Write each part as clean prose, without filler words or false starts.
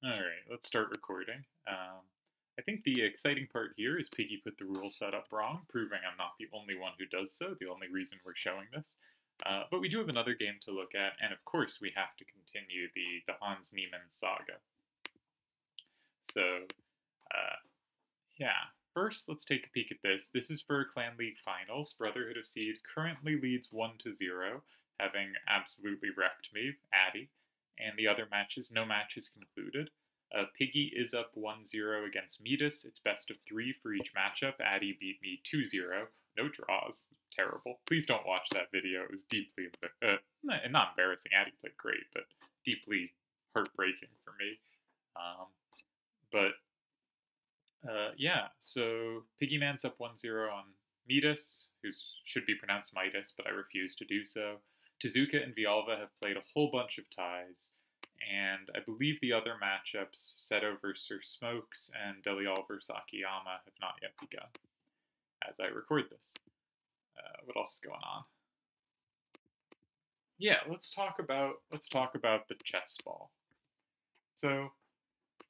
Alright, let's start recording. I think the exciting part here is Piggy put the rule setup wrong, proving I'm not the only one who does so, the only reason we're showing this. But we do have another game to look at, and of course we have to continue the Hans Niemann saga. So, uh, yeah. First, let's take a peek at this. This is for Clan League Finals. Brotherhood of Seed currently leads 1-0, having absolutely wrecked me, Addy. And the other matches, no matches concluded. Piggy is up 1-0 against Metis. It's best of 3 for each matchup. Addy beat me 2-0. No draws. Terrible. Please don't watch that video. It was deeply, not embarrassing. Addy played great, but deeply heartbreaking for me. But yeah, so Piggyman's up 1-0 on Metis, who should be pronounced Midas, but I refuse to do so. Tezuka and Villalva have played a whole bunch of ties, and I believe the other matchups, Seto vs. Sir Smokes and Delial vs. Akiyama, have not yet begun, as I record this. What else is going on? Yeah, let's talk about the chess ball. So,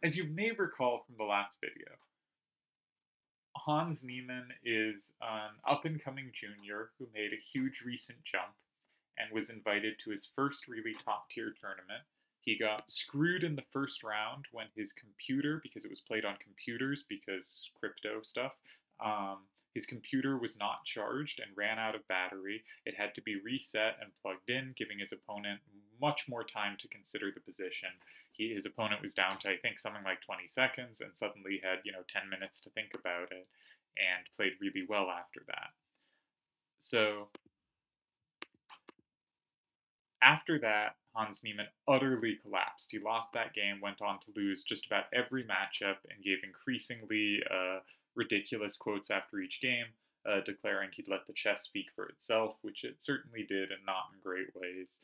as you may recall from the last video, Hans Niemann is an up-and-coming junior who made a huge recent jump and was invited to his first really top-tier tournament. He got screwed in the first round when his computer, because it was played on computers because crypto stuff, his computer was not charged and ran out of battery. It had to be reset and plugged in, giving his opponent much more time to consider the position. His opponent was down to, I think, something like 20 seconds and suddenly had, 10 minutes to think about it and played really well after that. So after that, Hans Niemann utterly collapsed. He lost that game, went on to lose just about every matchup, and gave increasingly ridiculous quotes after each game, declaring he'd let the chess speak for itself, which it certainly did, and not in great ways.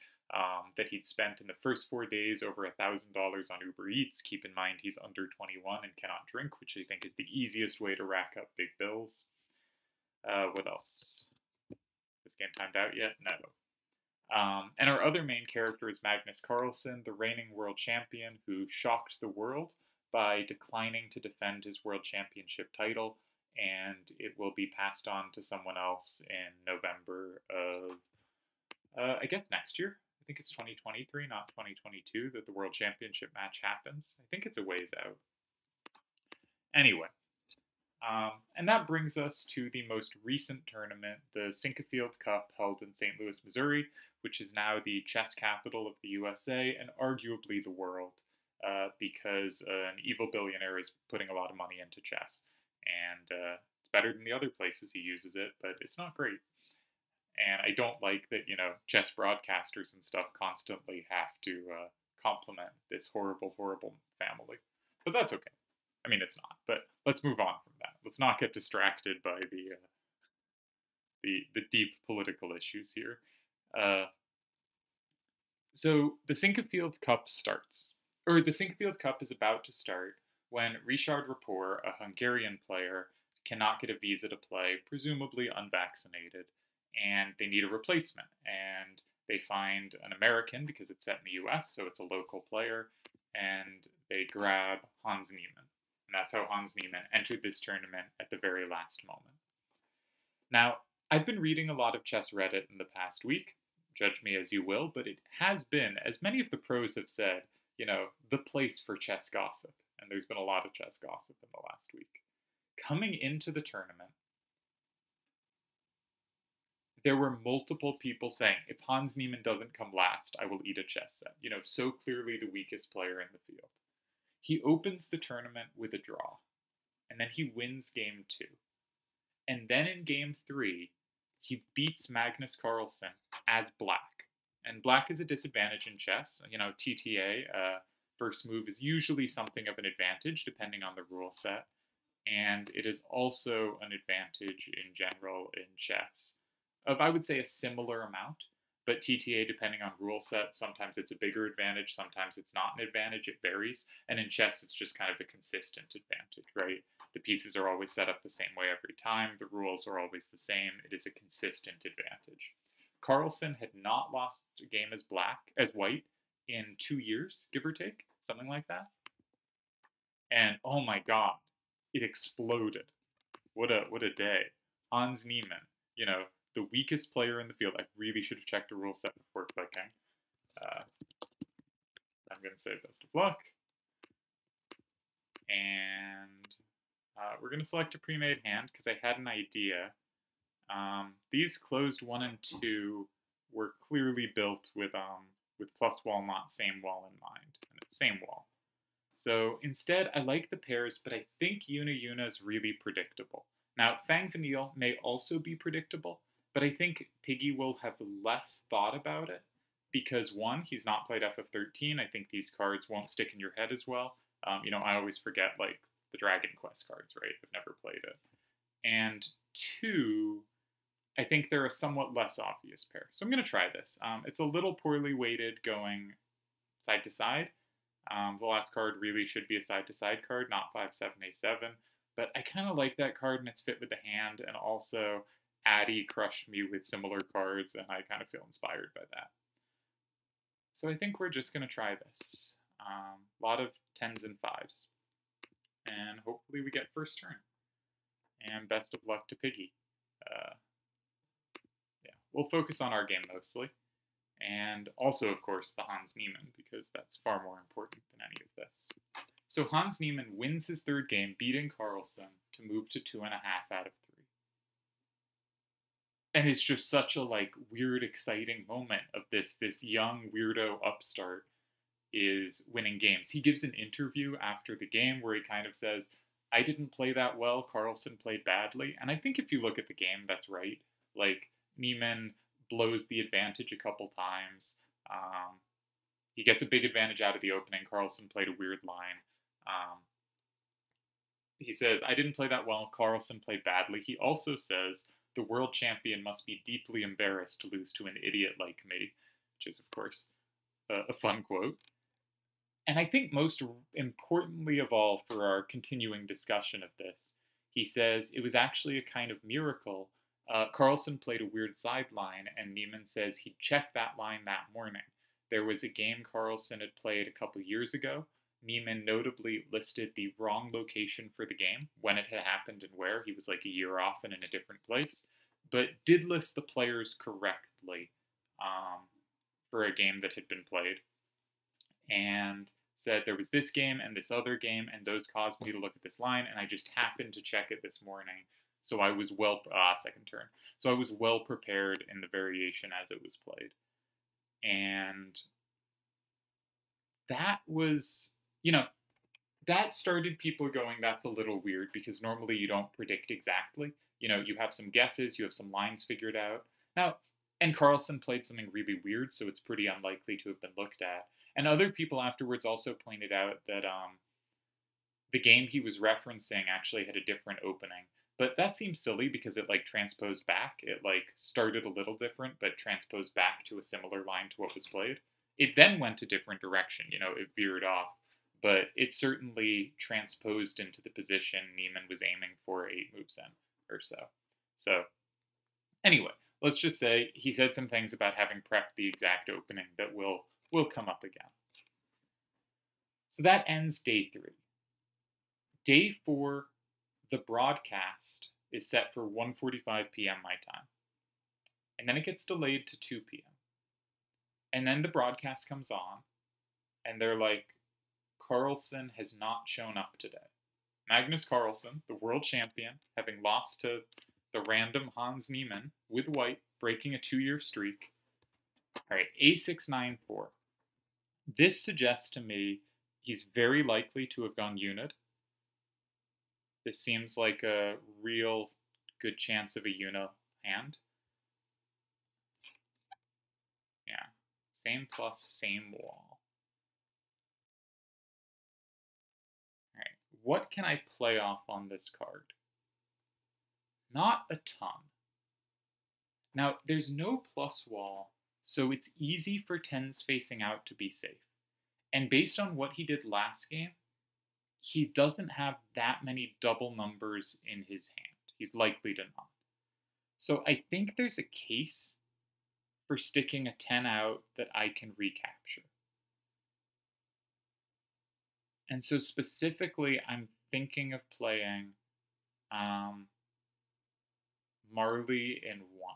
That he'd spent in the first 4 days over $1,000 on Uber Eats. Keep in mind he's under 21 and cannot drink, which I think is the easiest way to rack up big bills. What else? This game timed out yet? No. And our other main character is Magnus Carlsen, the reigning world champion who shocked the world by declining to defend his world championship title, and it will be passed on to someone else in November of, I guess, next year. I think it's 2023, not 2022, that the world championship match happens. I think it's a ways out. Anyway, and that brings us to the most recent tournament, the Sinquefield Cup, held in St. Louis, Missouri, which is now the chess capital of the USA and arguably the world, because an evil billionaire is putting a lot of money into chess. And it's better than the other places he uses it, but it's not great. And I don't like that, chess broadcasters and stuff constantly have to compliment this horrible, horrible family. But that's okay. I mean, it's not. But let's move on from that. Let's not get distracted by the deep political issues here. So the Sinquefield Cup starts, or the Sinquefield Cup is about to start when Richard Rapport, a Hungarian player, cannot get a visa to play, presumably unvaccinated, and they need a replacement. And they find an American because it's set in the US, so it's a local player, and they grab Hans Niemann. And that's how Hans Niemann entered this tournament at the very last moment. Now, I've been reading a lot of chess Reddit in the past week, judge me as you will, but it has been, as many of the pros have said, the place for chess gossip. And there's been a lot of chess gossip in the last week. Coming into the tournament, there were multiple people saying, if Hans Niemann doesn't come last, I will eat a chess set. So clearly the weakest player in the field. He opens the tournament with a draw, and then he wins game 2. And then in game 3, he beats Magnus Carlsen as black. And black is a disadvantage in chess. TTA, first move, is usually something of an advantage depending on the rule set. And it is also an advantage in general in chess of, I would say, a similar amount. But TTA, depending on rule set, sometimes it's a bigger advantage, sometimes it's not an advantage, it varies. And in chess, it's just kind of a consistent advantage, right? The pieces are always set up the same way every time, the rules are always the same, it is a consistent advantage. Carlsen had not lost a game as white in 2 years, give or take, something like that. And oh my god, it exploded. What a day. Hans Niemann, you know, the weakest player in the field. I really should have checked the rule set before clicking. I'm going to say best of luck. And we're going to select a pre-made hand because I had an idea. These closed 1 and 2 were clearly built with plus wall, not same wall in mind. And it's same wall. So instead, I like the pairs, but I think Yuna is really predictable. Now, Fang Vanille may also be predictable, but I think Piggy will have less thought about it because, one, he's not played FF13. I think these cards won't stick in your head as well. You know, I always forget, like, the Dragon Quest cards, right? I've never played it. And two, I think they're a somewhat less obvious pair. So I'm going to try this. It's a little poorly weighted going side to side. The last card really should be a side-to-side card, not 5-7, A7. But I kind of like that card, and it's fit with the hand, and also Addy crushed me with similar cards, and I kind of feel inspired by that. So I think we're just going to try this. A lot of 10s and 5s. And hopefully we get first turn. And best of luck to Piggy. Yeah, we'll focus on our game mostly. And also, of course, the Hans Niemann, because that's far more important than any of this. So Hans Niemann wins his third game, beating Carlsen to move to 2.5 out of 3. And it's just such a, like, weird, exciting moment of this young, weirdo upstart is winning games. He gives an interview after the game where he kind of says, I didn't play that well, Carlsen played badly. And I think if you look at the game, that's right. Like, Niemann blows the advantage a couple times. He gets a big advantage out of the opening. Carlsen played a weird line. He says, I didn't play that well. Carlsen played badly. He also says, the world champion must be deeply embarrassed to lose to an idiot like me, which is, of course, a fun quote. And I think most importantly of all for our continuing discussion of this, he says, it was actually a kind of miracle. Carlsen played a weird sideline, and Niemann says he checked that line that morning. There was a game Carlsen had played a couple years ago. Niemann notably listed the wrong location for the game, when it had happened and where. He was like a year off and in a different place, but did list the players correctly for a game that had been played. And said there was this game and this other game, and those caused me to look at this line, and I just happened to check it this morning. So I was second turn. So I was well prepared in the variation as it was played. And that was, you know, that started people going, that's a little weird, because normally you don't predict exactly. You know, you have some guesses, you have some lines figured out. Now, and Carlsen played something really weird, so it's pretty unlikely to have been looked at. And other people afterwards also pointed out that the game he was referencing actually had a different opening. But that seems silly because it, like, transposed back. It, like, started a little different, but transposed back to a similar line to what was played. It then went a different direction, you know, it veered off. But it certainly transposed into the position Niemann was aiming for 8 moves in, or so. So, anyway, let's just say he said some things about having prepped the exact opening that will come up again. So that ends day 3. Day 4, the broadcast is set for 1:45 p.m. my time. And then it gets delayed to 2 p.m. And then the broadcast comes on, and they're like, Carlsen has not shown up today. Magnus Carlsen, the world champion, having lost to the random Hans Niemann with white, breaking a 2-year streak. All right, A694. This suggests to me he's very likely to have gone unid. This seems like a real good chance of a uni hand. Yeah, same plus, same wall. All right, what can I play off on this card? Not a ton. Now, there's no plus wall, so it's easy for 10s facing out to be safe. And based on what he did last game, he doesn't have that many double numbers in his hand. He's likely to not. So I think there's a case for sticking a 10 out that I can recapture. And so specifically, I'm thinking of playing Marley in 1.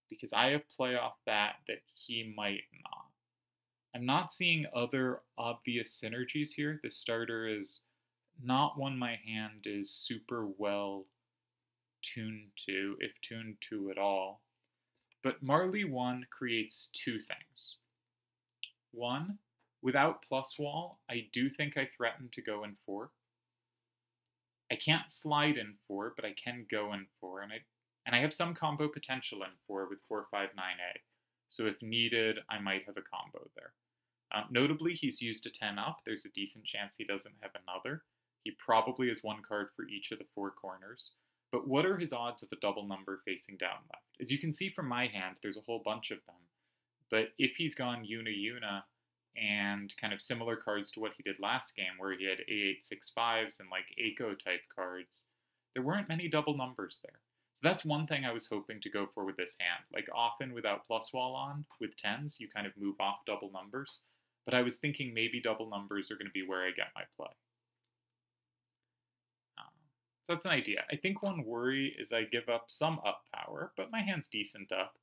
Because I have play off that he might not. I'm not seeing other obvious synergies here. The starter is not one my hand is super well tuned to, if tuned to at all. But Marley 1 creates 2 things. 1, without plus wall, I do think I threaten to go in 4. I can't slide in 4, but I can go in 4, and I have some combo potential in 4 with 459A. So if needed, I might have a combo there. Notably, he's used a 10 up. There's a decent chance he doesn't have another. He probably has 1 card for each of the 4 corners. But what are his odds of a double number facing down left? As you can see from my hand, there's a whole bunch of them. But if he's gone Yuna and kind of similar cards to what he did last game, where he had A865s and like Eiko type cards, there weren't many double numbers there. So that's one thing I was hoping to go for with this hand. Like often without plus wall on, with 10s, you kind of move off double numbers. But I was thinking maybe double numbers are going to be where I get my play. So that's an idea. I think one worry is I give up some up power, but my hand's decent up.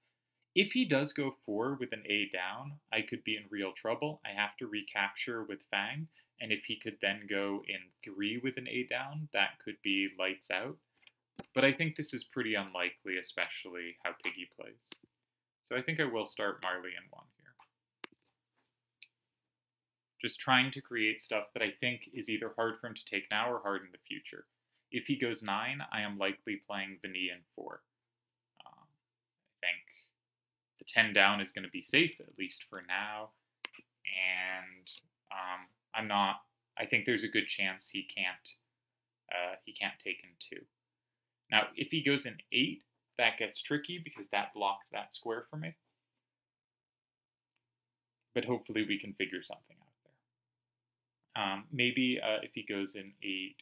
If he does go 4 with an A down, I could be in real trouble. I have to recapture with Fang, and if he could then go in 3 with an A down, that could be lights out. But I think this is pretty unlikely, especially how Piggy plays. So I think I will start Marley in 1 here. Just trying to create stuff that I think is either hard for him to take now or hard in the future. If he goes 9, I am likely playing Vinny in 4. I think the 10 down is going to be safe, at least for now. And I think there's a good chance he can't take in 2. Now, if he goes in 8, that gets tricky because that blocks that square for me. But hopefully we can figure something out there. Maybe if he goes in 8,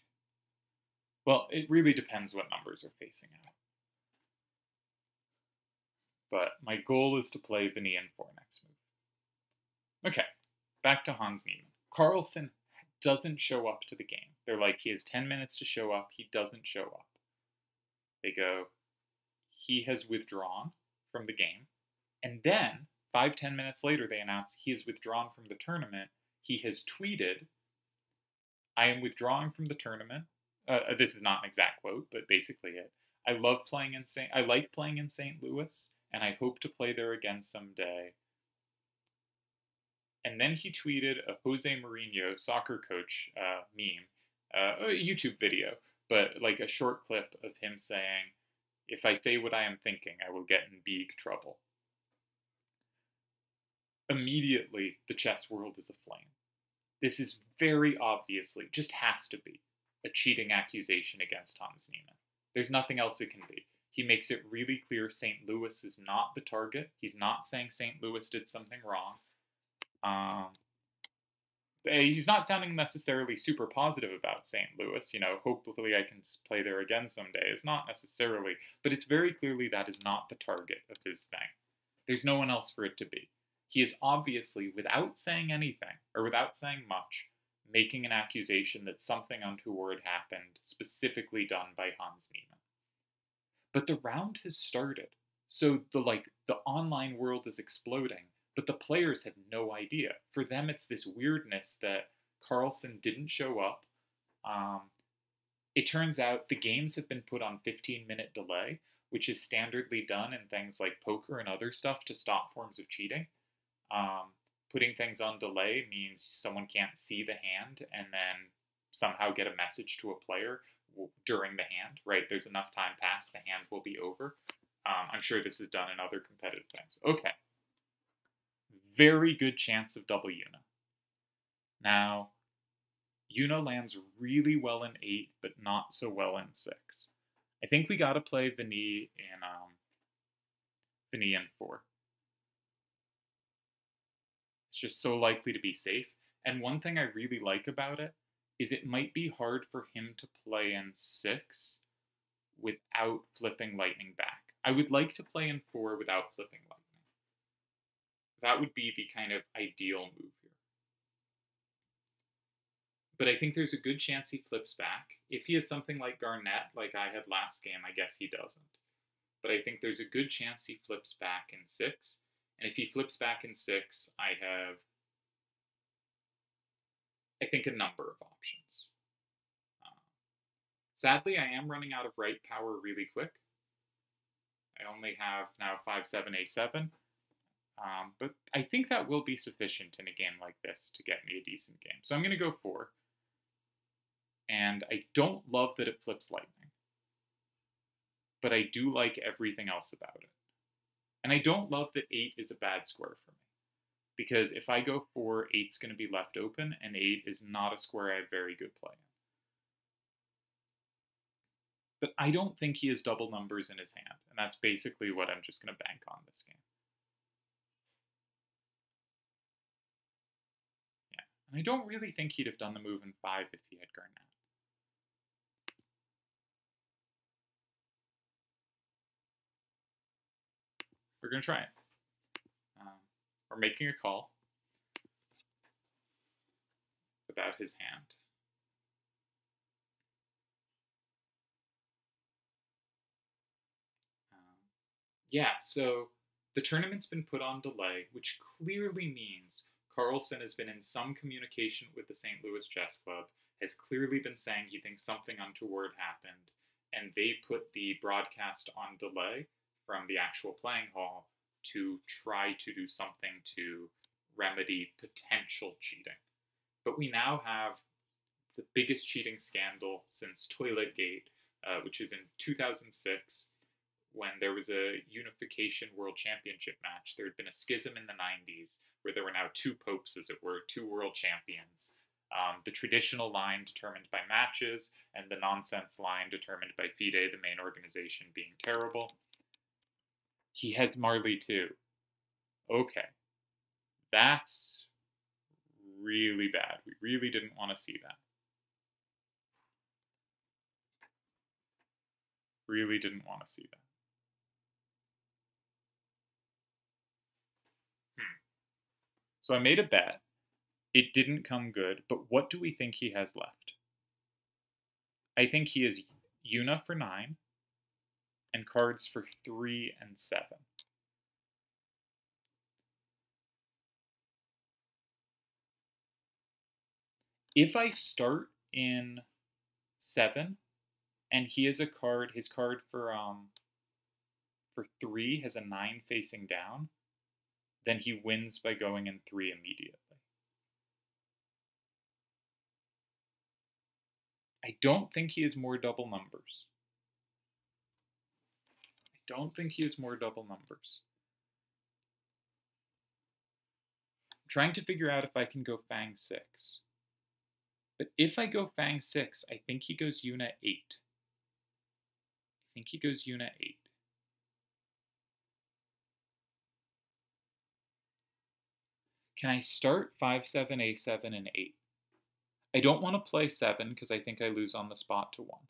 well, it really depends what numbers are facing out. But my goal is to play Vinny in 4 next move. Okay, back to Hans Niemann. Carlsen doesn't show up to the game. They're like, he has 10 minutes to show up. He doesn't show up. They go, he has withdrawn from the game. And then, 5-10 minutes later, they announce he is withdrawn from the tournament. He has tweeted, I am withdrawing from the tournament. This is not an exact quote, but basically it. I like playing in St. Louis, and I hope to play there again someday. And then he tweeted a Jose Mourinho soccer coach meme, a YouTube video, but like a short clip of him saying, if I say what I am thinking, I will get in big trouble. Immediately, the chess world is aflame. This is very obviously, just has to be, a cheating accusation against Hans Niemann. There's nothing else it can be. He makes it really clear St. Louis is not the target. He's not saying St. Louis did something wrong. He's not sounding necessarily super positive about St. Louis. Hopefully I can play there again someday. It's not necessarily, but it's very clearly that is not the target of his thing. There's no one else for it to be. He is obviously, without saying anything, or without saying much, making an accusation that something untoward happened, specifically done by Hans Niemann. But the round has started, so the online world is exploding, but the players have no idea. For them, it's this weirdness that Carlsen didn't show up. It turns out the games have been put on 15-minute delay, which is standardly done in things like poker and other stuff to stop forms of cheating. Putting things on delay means someone can't see the hand and then somehow get a message to a player during the hand, right? There's enough time past, the hand will be over. I'm sure this is done in other competitive things. Okay. Very good chance of double Yuna. Now, Yuna lands really well in 8, but not so well in 6. I think we gotta play Vinny in 4. It's just so likely to be safe. And one thing I really like about it is it might be hard for him to play in 6 without flipping lightning back. I would like to play in 4 without flipping lightning. That would be the kind of ideal move here. But I think there's a good chance he flips back. If he has something like Garnett, like I had last game, I guess he doesn't. But I think there's a good chance he flips back in 6. And if he flips back in 6, I have, I think, a number of options. Sadly, I am running out of right power really quick. I only have now 5-7, A7. But I think that will be sufficient in a game like this to get me a decent game. So I'm going to go 4. And I don't love that it flips lightning. But I do like everything else about it. And I don't love that 8 is a bad square for me. Because if I go 4, 8's going to be left open, and 8 is not a square I have very good play in. But I don't think he has double numbers in his hand, and that's basically what I'm just going to bank on this game. Yeah, and I don't really think he'd have done the move in 5 if he had Garnett. We're going to try it. We're making a call about his hand. Yeah, so the tournament's been put on delay, which clearly means Carlsen has been in some communication with the St. Louis Chess Club, has clearly been saying he thinks something untoward happened, and they put the broadcast on delay from the actual playing hall to try to do something to remedy potential cheating. But we now have the biggest cheating scandal since Toiletgate, which is in 2006, when there was a unification world championship match. There had been a schism in the 90s where there were now 2 popes, as it were, 2 world champions. The traditional line determined by matches, and the nonsense line determined by FIDE, the main organization, being terrible. He has Marley too. Okay. That's really bad. We really didn't want to see that. Really didn't want to see that. So I made a bet. It didn't come good, but what do we think he has left? I think he has Una for 9 and cards for 3 and 7. If I start in 7 and he has a card, his card for 3 has a 9 facing down, then he wins by going in 3 immediately. I don't think he has more double numbers. I don't think he has more double numbers. I'm trying to figure out if I can go Fang 6. But if I go Fang 6, I think he goes Una 8. I think he goes Una 8. Can I start 5-7, A7, and 8? I don't want to play 7 because I think I lose on the spot to 1.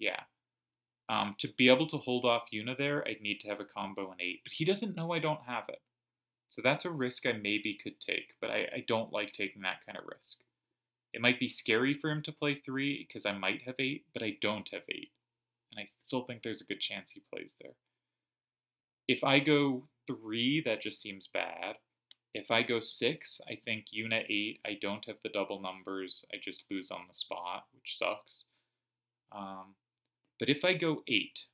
Yeah. To be able to hold off Una there, I'd need to have a combo in 8. But he doesn't know I don't have it. So that's a risk I maybe could take, but I don't like taking that kind of risk. It might be scary for him to play 3 because I might have 8, but I don't have 8. And I still think there's a good chance he plays there. If I go 3, that just seems bad. If I go 6, I think Una 8, I don't have the double numbers. I just lose on the spot, which sucks. But if I go 8,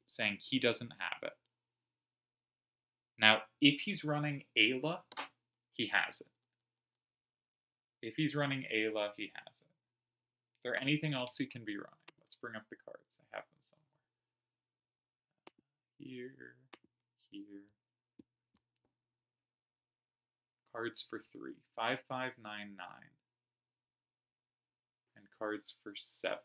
saying he doesn't have it. Now, if he's running Ayla, he has it. If he's running Ayla, he has it. Is there anything else he can be running? Let's bring up the cards. I have them somewhere. Here. Cards for 3. 5, 5, 9, 9. And cards for 7.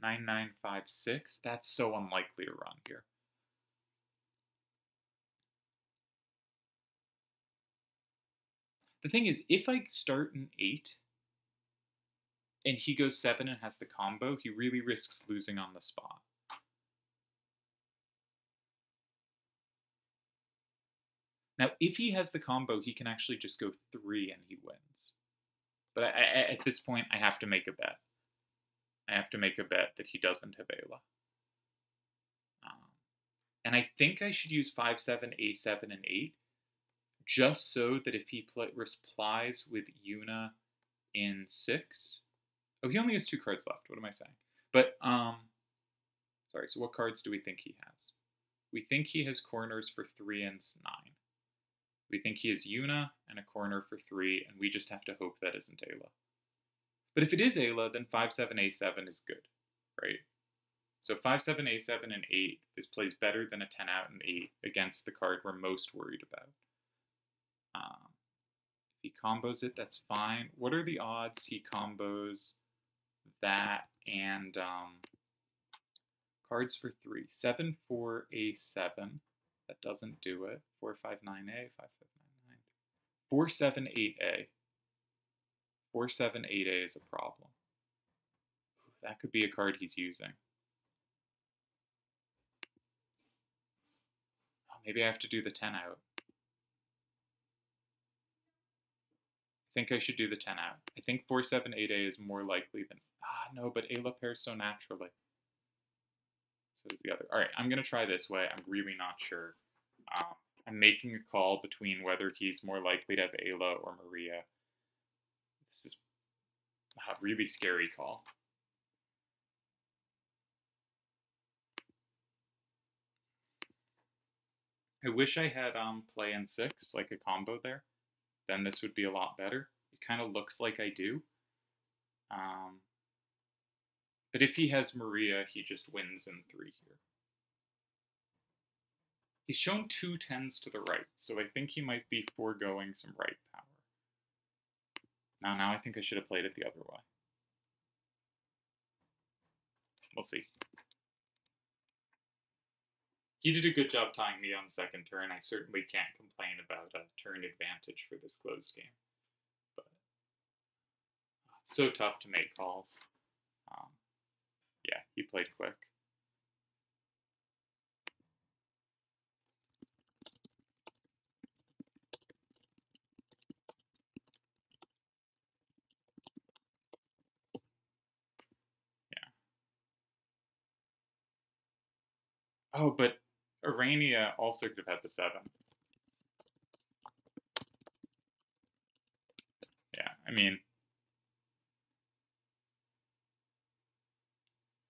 9, 9, 5, 6. That's so unlikely to run here. The thing is, if I start an 8, and he goes 7 and has the combo, he really risks losing on the spot. Now, if he has the combo, he can actually just go 3 and he wins. But at this point, I have to make a bet. I have to make a bet that he doesn't have Ayla. And I think I should use 5-7, A7, and 8, just so that if he replies with Yuna in 6... Oh, he only has 2 cards left. What am I saying? But, sorry, so what cards do we think he has? We think he has corners for 3 and 9. We think he has Yuna and a corner for 3, and we just have to hope that isn't Ayla. But if it is Ayla, then 5-7, A7 is good, right? So 5-7, A7, and 8 plays better than a 10 out and 8 against the card we're most worried about. If he combos it, that's fine. What are the odds he combos that and cards for 3? 7, 4, A7. That doesn't do it. 4, 5, 9, A, 5, 5, 9, 9. 4, 7, 8, A. 4, 7, 8, A is a problem. That could be a card he's using. Oh, maybe I have to do the 10 out. I think I should do the 10 out. I think 4, 7, 8, A is more likely than... no, but Ayla pairs so naturally. So does the other. All right, I'm going to try this way. I'm really not sure. I'm making a call between whether he's more likely to have Ayla or Maria. This is a really scary call. I wish I had play in 6, like a combo there. Then this would be a lot better. It kind of looks like I do. But if he has Maria, he just wins in 3 here. He's shown 2 10s to the right, so I think he might be foregoing some right power. Now I think I should have played it the other way. We'll see. He did a good job tying me on the second turn. I certainly can't complain about a turn advantage for this closed game. But it's so tough to make calls. Yeah, he played quick. Yeah. Oh, but Arania also could have had the 7. Yeah, I mean,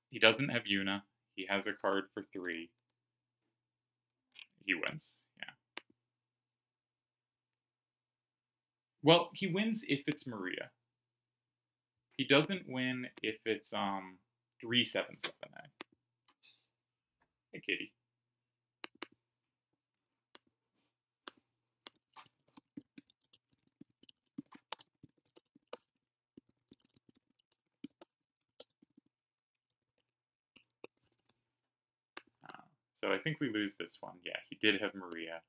he doesn't have Yuna. He has a card for 3. He wins, yeah. Well, he wins if it's Maria. He doesn't win if it's 3-7-7A. Hey, kitty. So I think we lose this one. Yeah, he did have Maria.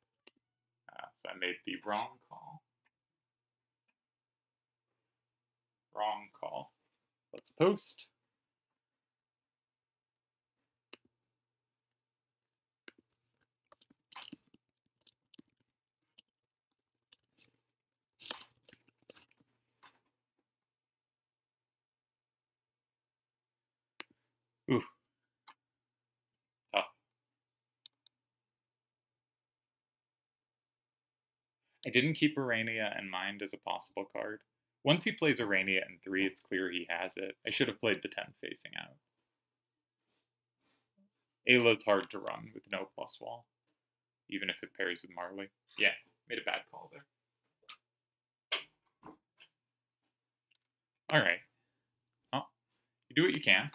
So I made the wrong call. Wrong call. Let's post. Ooh. Tough. I didn't keep Arania in mind as a possible card. Once he plays Arania in 3, it's clear he has it. I should have played the 10 facing out. Ayla's hard to run with no plus wall, even if it pairs with Marley. Yeah, made a bad call there. All right. Well, you do what you can.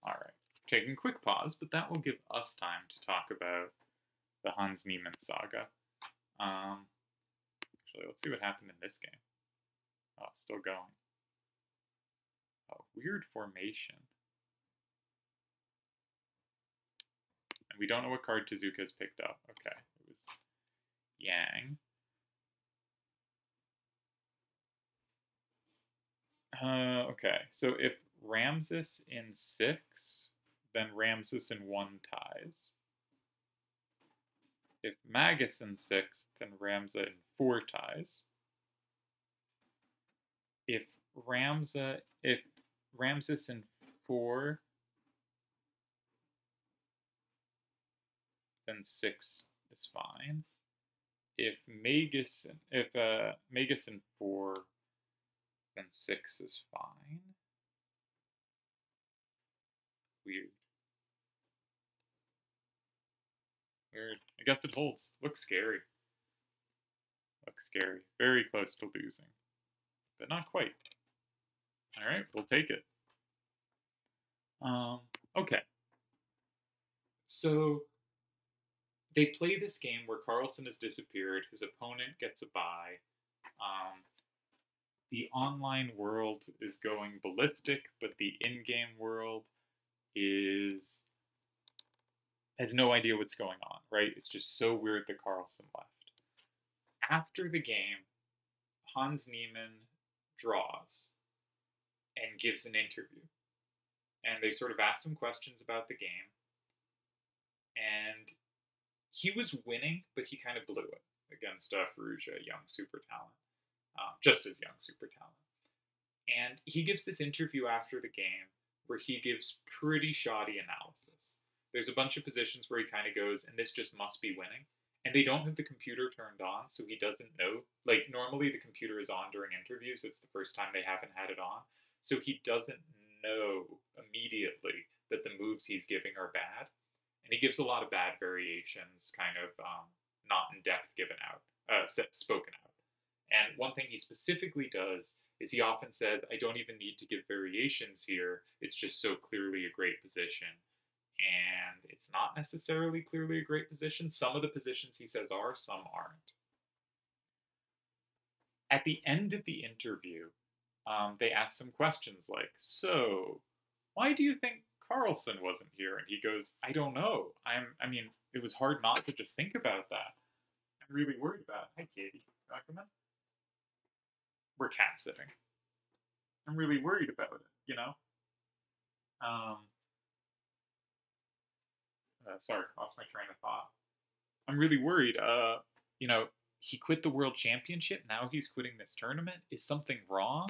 All right. Taking a quick pause, but that will give us time to talk about the Hans Niemann saga. Actually, let's see what happened in this game. Oh, still going. Oh, weird formation. And We don't know what card Tezuka's picked up. Okay, it was Yang. Okay, so if Ramses in 6, then Ramses in 1 ties. If Magus in 6, then Ramza in 4 ties. If Ramses in 4, then 6 is fine. If Magus in 4, then 6 is fine. Weird. I guess it holds. Looks scary. Very close to losing. But not quite. Alright, we'll take it. Okay. So, they play this game where Carlsen has disappeared, his opponent gets a bye. The online world is going ballistic, but the in-game world has no idea what's going on, right? It's just so weird that Carlsen left. After the game, Hans Niemann draws and gives an interview. And they sort of ask some questions about the game. And he was winning, but he kind of blew it against Ferrugia, young super talent. Just as young super talent. And he gives this interview after the game where he gives pretty shoddy analysis. There's a bunch of positions where he kind of goes, and this just must be winning. And they don't have the computer turned on, so he doesn't know. Like, normally the computer is on during interviews. It's the first time they haven't had it on. So he doesn't know immediately that the moves he's giving are bad. And he gives a lot of bad variations, kind of not in depth spoken out. And one thing he specifically does is he often says, I don't even need to give variations here. It's just so clearly a great position. And it's not necessarily clearly a great position. Some of the positions he says are, some aren't. At the end of the interview, they ask some questions like, so, why do you think Carlsen wasn't here? And he goes, I don't know. I mean, it was hard not to just think about that. I'm really worried about it. Hi, Katie. You want to come in? We're cat sitting. I'm really worried about it, you know? Sorry, lost my train of thought. I'm really worried. You know, he quit the World Championship. Now he's quitting this tournament. Is something wrong?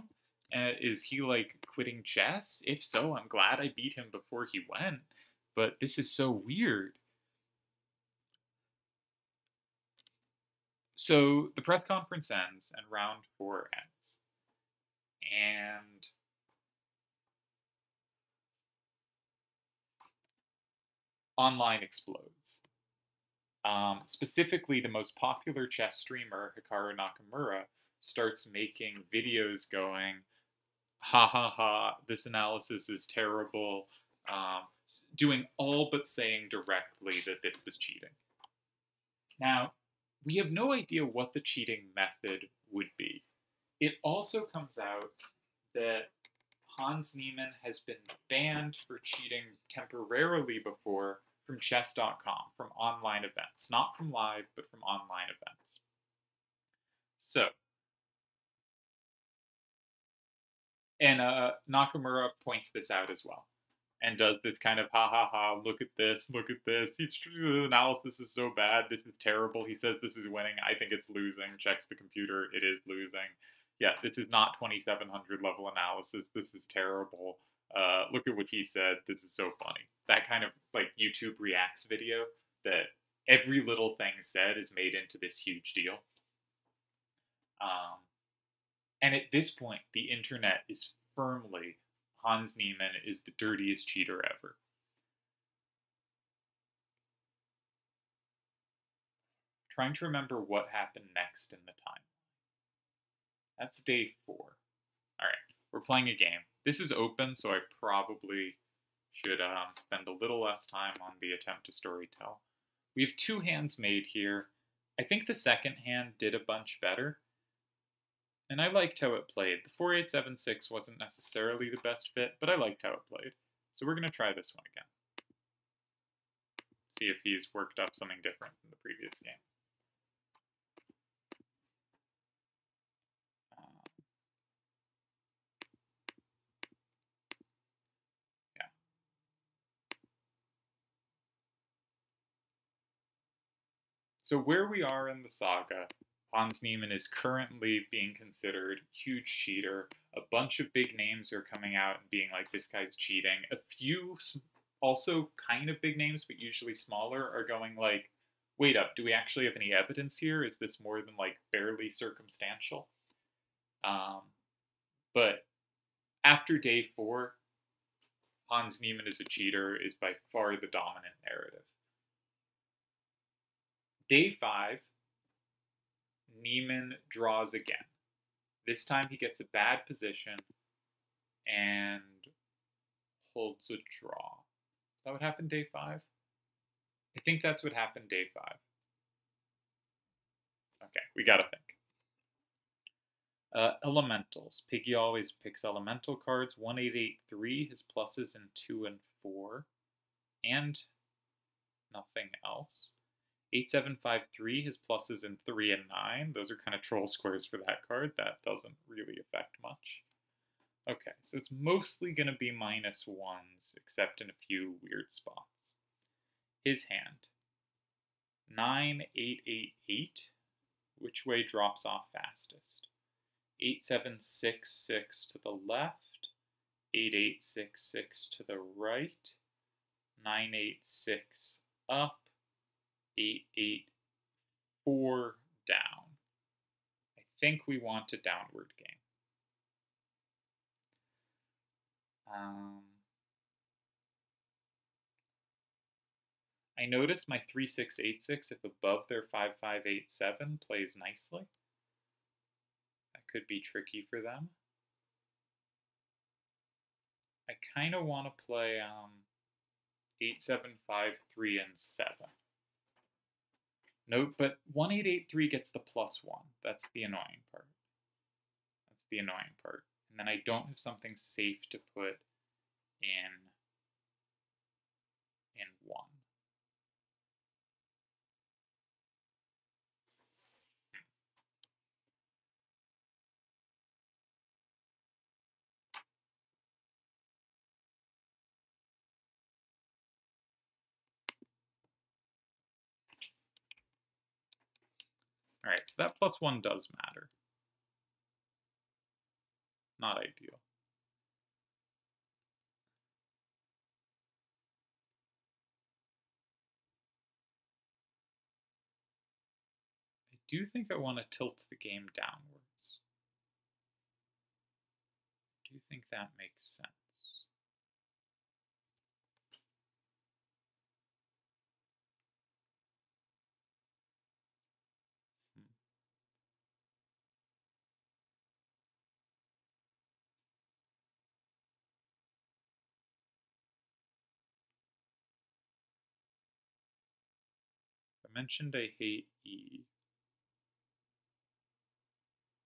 Is he, like, quitting chess? If so, I'm glad I beat him before he went. But this is so weird. So the press conference ends and round 4 ends. And online explodes. Specifically, the most popular chess streamer, Hikaru Nakamura, starts making videos going, ha ha ha, this analysis is terrible, doing all but saying directly that this was cheating. Now, we have no idea what the cheating method would be. It also comes out that Hans Niemann has been banned for cheating temporarily before from chess.com, from online events. Not from live, but from online events. So, and Nakamura points this out as well. And does this kind of, ha ha ha, look at this, the analysis is so bad, this is terrible, he says this is winning, I think it's losing, checks the computer, it is losing. Yeah, this is not 2700 level analysis, this is terrible. Look at what he said, this is so funny. That kind of, like, YouTube reacts video that every little thing said is made into this huge deal. And at this point, the internet is firmly, Hans Niemann is the dirtiest cheater ever. Trying to remember what happened next in the timeline. That's day 4. Alright, we're playing a game. This is open, so I probably should spend a little less time on the attempt to storytell. We have 2 hands made here. I think the second hand did a bunch better. And I liked how it played. The 4-8-7-6 wasn't necessarily the best fit, but I liked how it played. So we're going to try this one again. See if he's worked up something different than the previous game. Yeah. So where we are in the saga, Hans Niemann is currently being considered huge cheater. A bunch of big names are coming out and being like, this guy's cheating. A few also kind of big names, but usually smaller, are going like, wait up, do we actually have any evidence here? Is this more than like barely circumstantial? But after day 4, Hans Niemann is a cheater is by far the dominant narrative. Day 5, Niemann draws again. This time he gets a bad position and holds a draw. Is that what happened day 5? I think that's what happened day 5. Okay, we gotta think. Elementals. Piggy always picks elemental cards. 1883, his pluses in 2 and 4. And nothing else. 8753, his pluses in 3 and 9. Those are kind of troll squares for that card. That doesn't really affect much. Okay, so it's mostly going to be -1s, except in a few weird spots. His hand. 9888. Which way drops off fastest? 8766 to the left. 8866 to the right. 986 up. 884 down. I think we want a downward game. I notice my 3686, if above their 5587, plays nicely. That could be tricky for them. I kind of want to play 8753 and 7. Note, but 1883 gets the +1. That's the annoying part. That's the annoying part. And then I don't have something safe to put in 1. Alright, so that +1 does matter. Not ideal. I do think I want to tilt the game downwards. I do think that makes sense. I mentioned I hate E.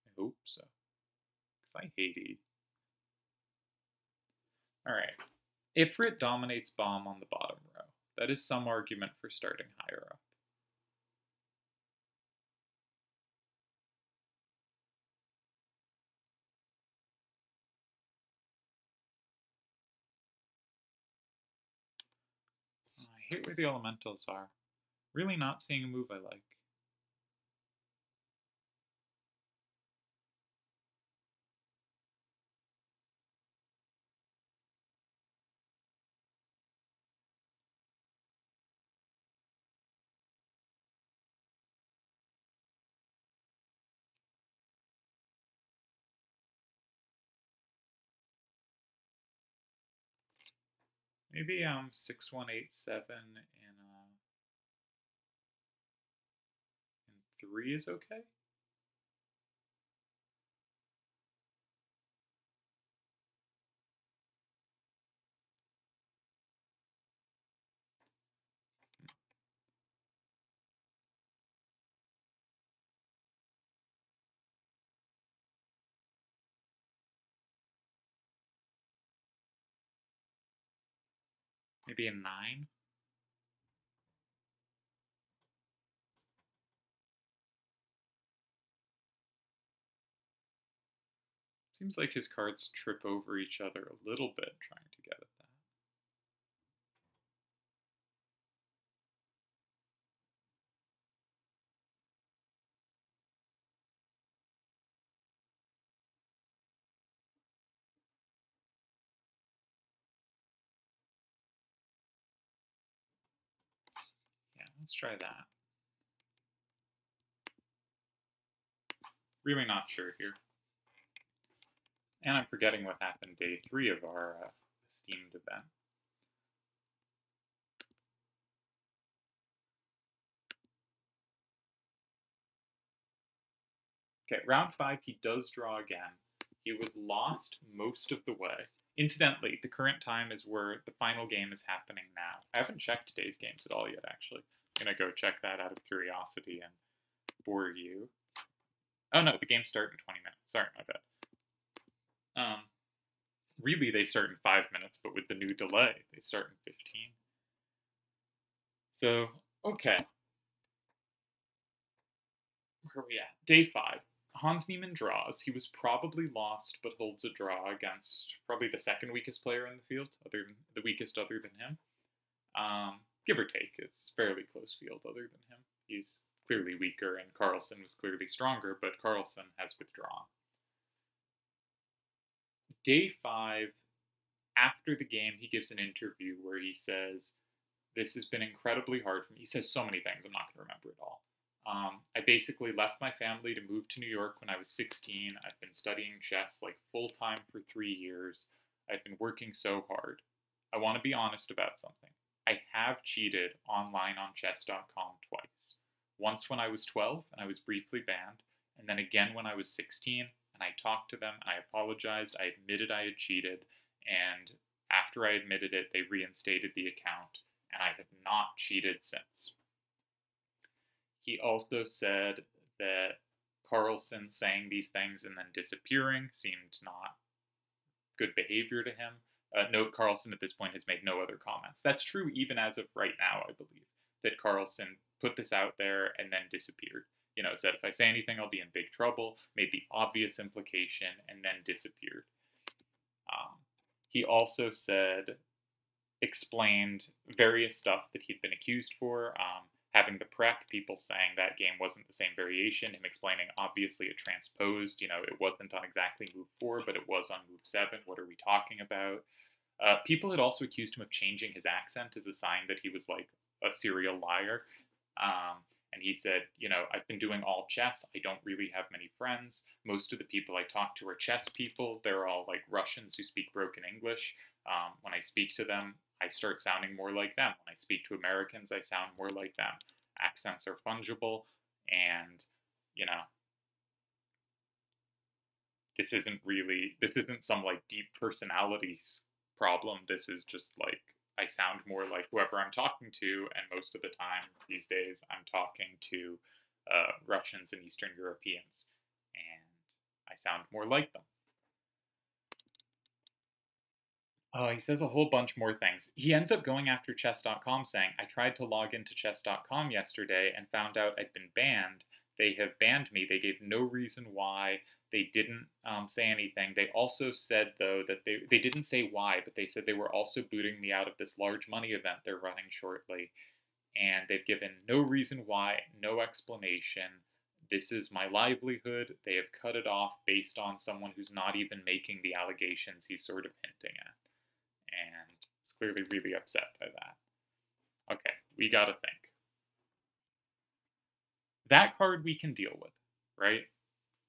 I hope so. Because I hate E. Alright. Ifrit dominates bomb on the bottom row. That is some argument for starting higher up. I hate where the elementals are. Really not seeing a move I like. Maybe 6187 in 3 is okay. Maybe a 9. Seems like his cards trip over each other a little bit trying to get at that. Yeah, let's try that. Really not sure here. And I'm forgetting what happened day 3 of our esteemed event. Okay, round 5, he does draw again. He was lost most of the way. Incidentally, the current time is where the final game is happening now. I haven't checked today's games at all yet, actually. I'm going to go check that out of curiosity and bore you. Oh no, the games start in 20 minutes. Sorry, my bad. Really, they start in 5 minutes, but with the new delay, they start in 15. So, okay. Where are we at? Day 5. Hans Niemann draws. He was probably lost, but holds a draw against probably the second weakest player in the field, the weakest other than him. Give or take, it's fairly close field other than him. He's clearly weaker, and Carlsen was clearly stronger, but Carlsen has withdrawn. Day 5, after the game, he gives an interview where he says, "This has been incredibly hard for me." He says so many things, I'm not going to remember it all. I basically left my family to move to New York when I was 16. I've been studying chess like full time for 3 years. I've been working so hard. I want to be honest about something. I have cheated online on chess.com twice. Once when I was 12 and I was briefly banned, and then again when I was 16 and I talked to them and I apologized. I admitted I had cheated, and after I admitted it, they reinstated the account, and I have not cheated since. He also said that Carlsen saying these things and then disappearing seemed not good behavior to him. Note Carlsen at this point has made no other comments. That's true even as of right now, I believe, that Carlsen put this out there and then disappeared. You know, said if I say anything, I'll be in big trouble, made the obvious implication, and then disappeared. He also explained various stuff that he'd been accused for, having the prep, people saying that game wasn't the same variation, him explaining obviously it transposed, you know, it wasn't on exactly move 4, but it was on move 7, what are we talking about? People had also accused him of changing his accent as a sign that he was like a serial liar. And he said, you know, I've been doing all chess. I don't really have many friends. Most of the people I talk to are chess people. They're all like Russians who speak broken English. When I speak to them, I start sounding more like them. When I speak to Americans, I sound more like them. Accents are fungible, and, you know, this isn't some like deep personality problem. This is just like I sound more like whoever I'm talking to, and most of the time these days I'm talking to Russians and Eastern Europeans, and I sound more like them. Oh, he says a whole bunch more things. He ends up going after chess.com saying, I tried to log into chess.com yesterday and found out I'd been banned. They have banned me. They gave no reason why. They didn't say anything. They also said, though, that they didn't say why, but they said they were also booting me out of this large money event they're running shortly. And they've given no reason why, no explanation. This is my livelihood. They have cut it off based on someone who's not even making the allegations he's sort of hinting at. And was clearly really upset by that. Okay, we gotta think. That card we can deal with, right?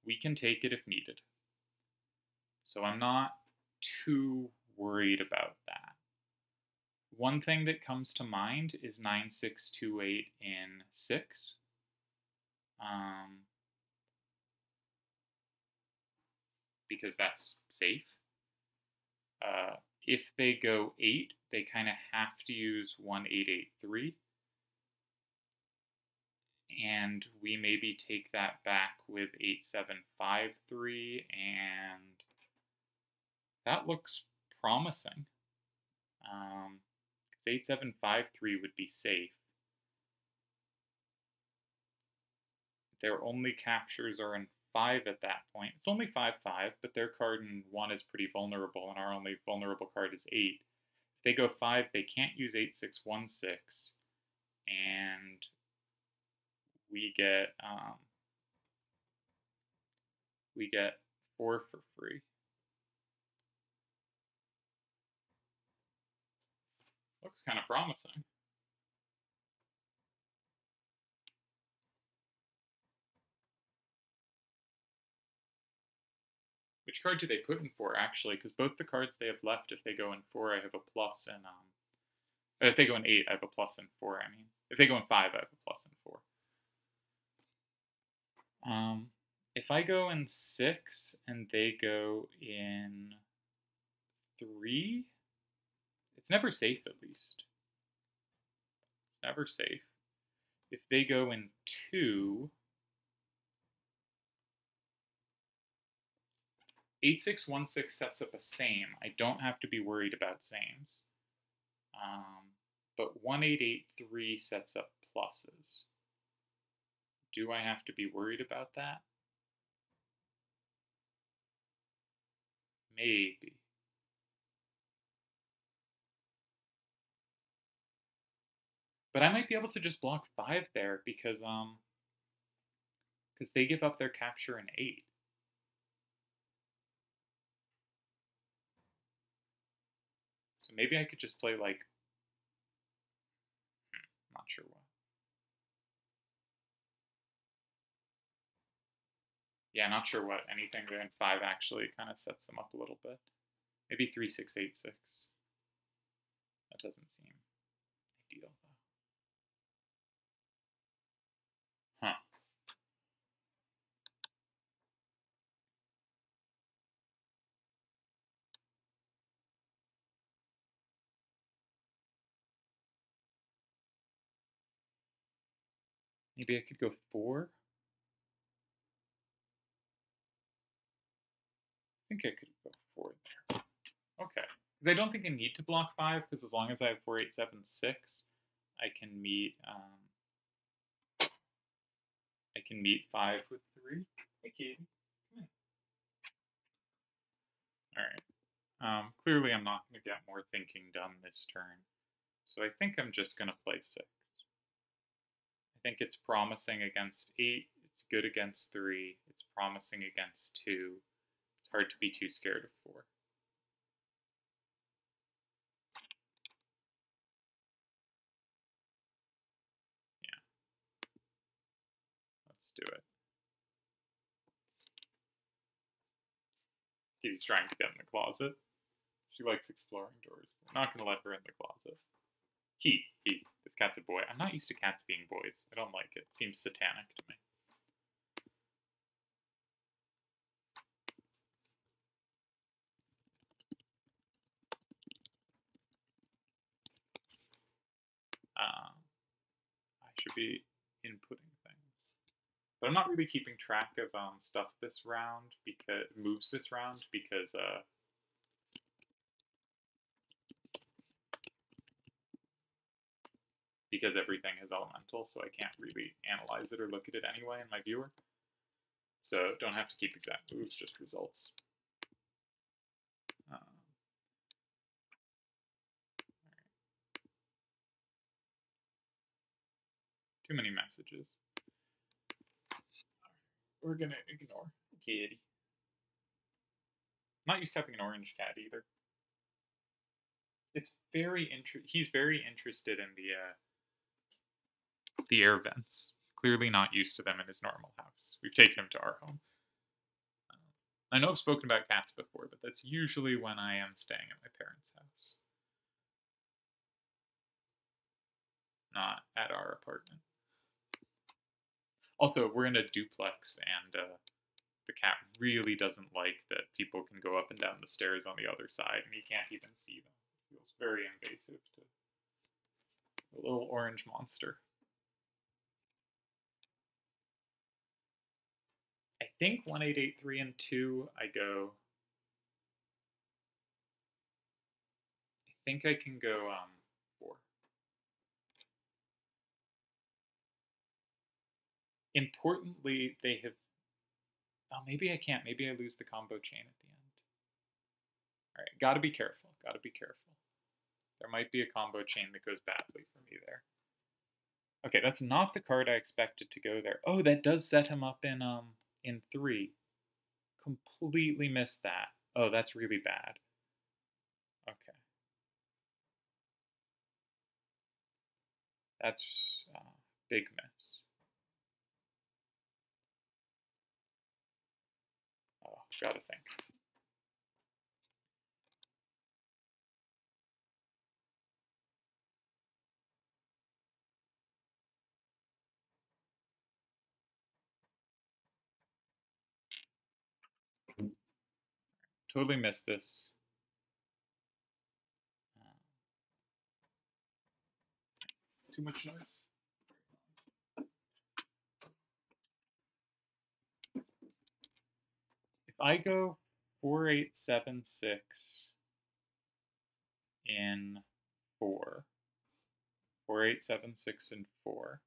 We can take it if needed. So I'm not too worried about that. One thing that comes to mind is 9628 in 6. Because that's safe. If they go 8, they kind of have to use 1883. And we maybe take that back with 8753, and that looks promising. 8753 would be safe. Their only captures are in 5 at that point. It's only 5/5, but their card in 1 is pretty vulnerable, and our only vulnerable card is 8. If they go 5, they can't use 8/6/1/6, and we get 4 for free. Looks kind of promising. Which card do they put in 4, actually? Because both the cards they have left, if they go in 4, I have a plus, and if they go in 8, I have a plus in 4, I mean. If they go in 5, I have a plus in 4. If I go in 6, and they go in 3, it's never safe, at least. It's never safe. If they go in 2, 8/6/1/6 sets up a same. I don't have to be worried about sames. But 1/8/8/3 sets up pluses. Do I have to be worried about that? Maybe. But I might be able to just block 5 there because they give up their capture in 8. So maybe I could just play like, not sure what. Yeah, not sure what. Anything there in 5 actually kind of sets them up a little bit. Maybe 3/6/8/6. That doesn't seem ideal though. Huh. Maybe I could go 4. I think I could go 4 there. Okay. Because I don't think I need to block 5, because as long as I have 4/8/7/6, I can meet 5 with 3. Hey, kid. Come on. Alright. Clearly I'm not going to get more thinking done this turn. So I think I'm just going to play 6. I think it's promising against 8. It's good against 3. It's promising against 2. It's hard to be too scared of 4. Yeah. Let's do it. Kitty's trying to get in the closet. She likes exploring doors. We're not going to let her in the closet. He. This cat's a boy. I'm not used to cats being boys. I don't like it. It seems satanic to me. I should be inputting things. But I'm not really keeping track of stuff this round, because moves this round, because everything is elemental, so I can't really analyze it or look at it anyway in my viewer. So don't have to keep exact moves, just results. Too many messages. We're gonna ignore Kitty. Not used to having an orange cat either. It's he's very interested in the air vents. Clearly not used to them in his normal house. We've taken him to our home. I know I've spoken about cats before, but that's usually when I am staying at my parents' house. Not at our apartment. Also, we're in a duplex, and the cat really doesn't like that people can go up and down the stairs on the other side, and he can't even see them. It feels very invasive to the little orange monster. I think 1/8/8/3 and 2, I go. I think I can go 4. Importantly, they have Oh, maybe I can't. Maybe I lose the combo chain at the end. Alright, gotta be careful. Gotta be careful. There might be a combo chain that goes badly for me there. Okay, that's not the card I expected to go there. Oh, that does set him up in 3. Completely missed that. Oh, that's really bad. Okay. That's big miss. Oh, gotta think. Totally missed this. Too much noise. If I go 4, 8, 7, 6 in 4, 4, 8, 7, 6 in 4,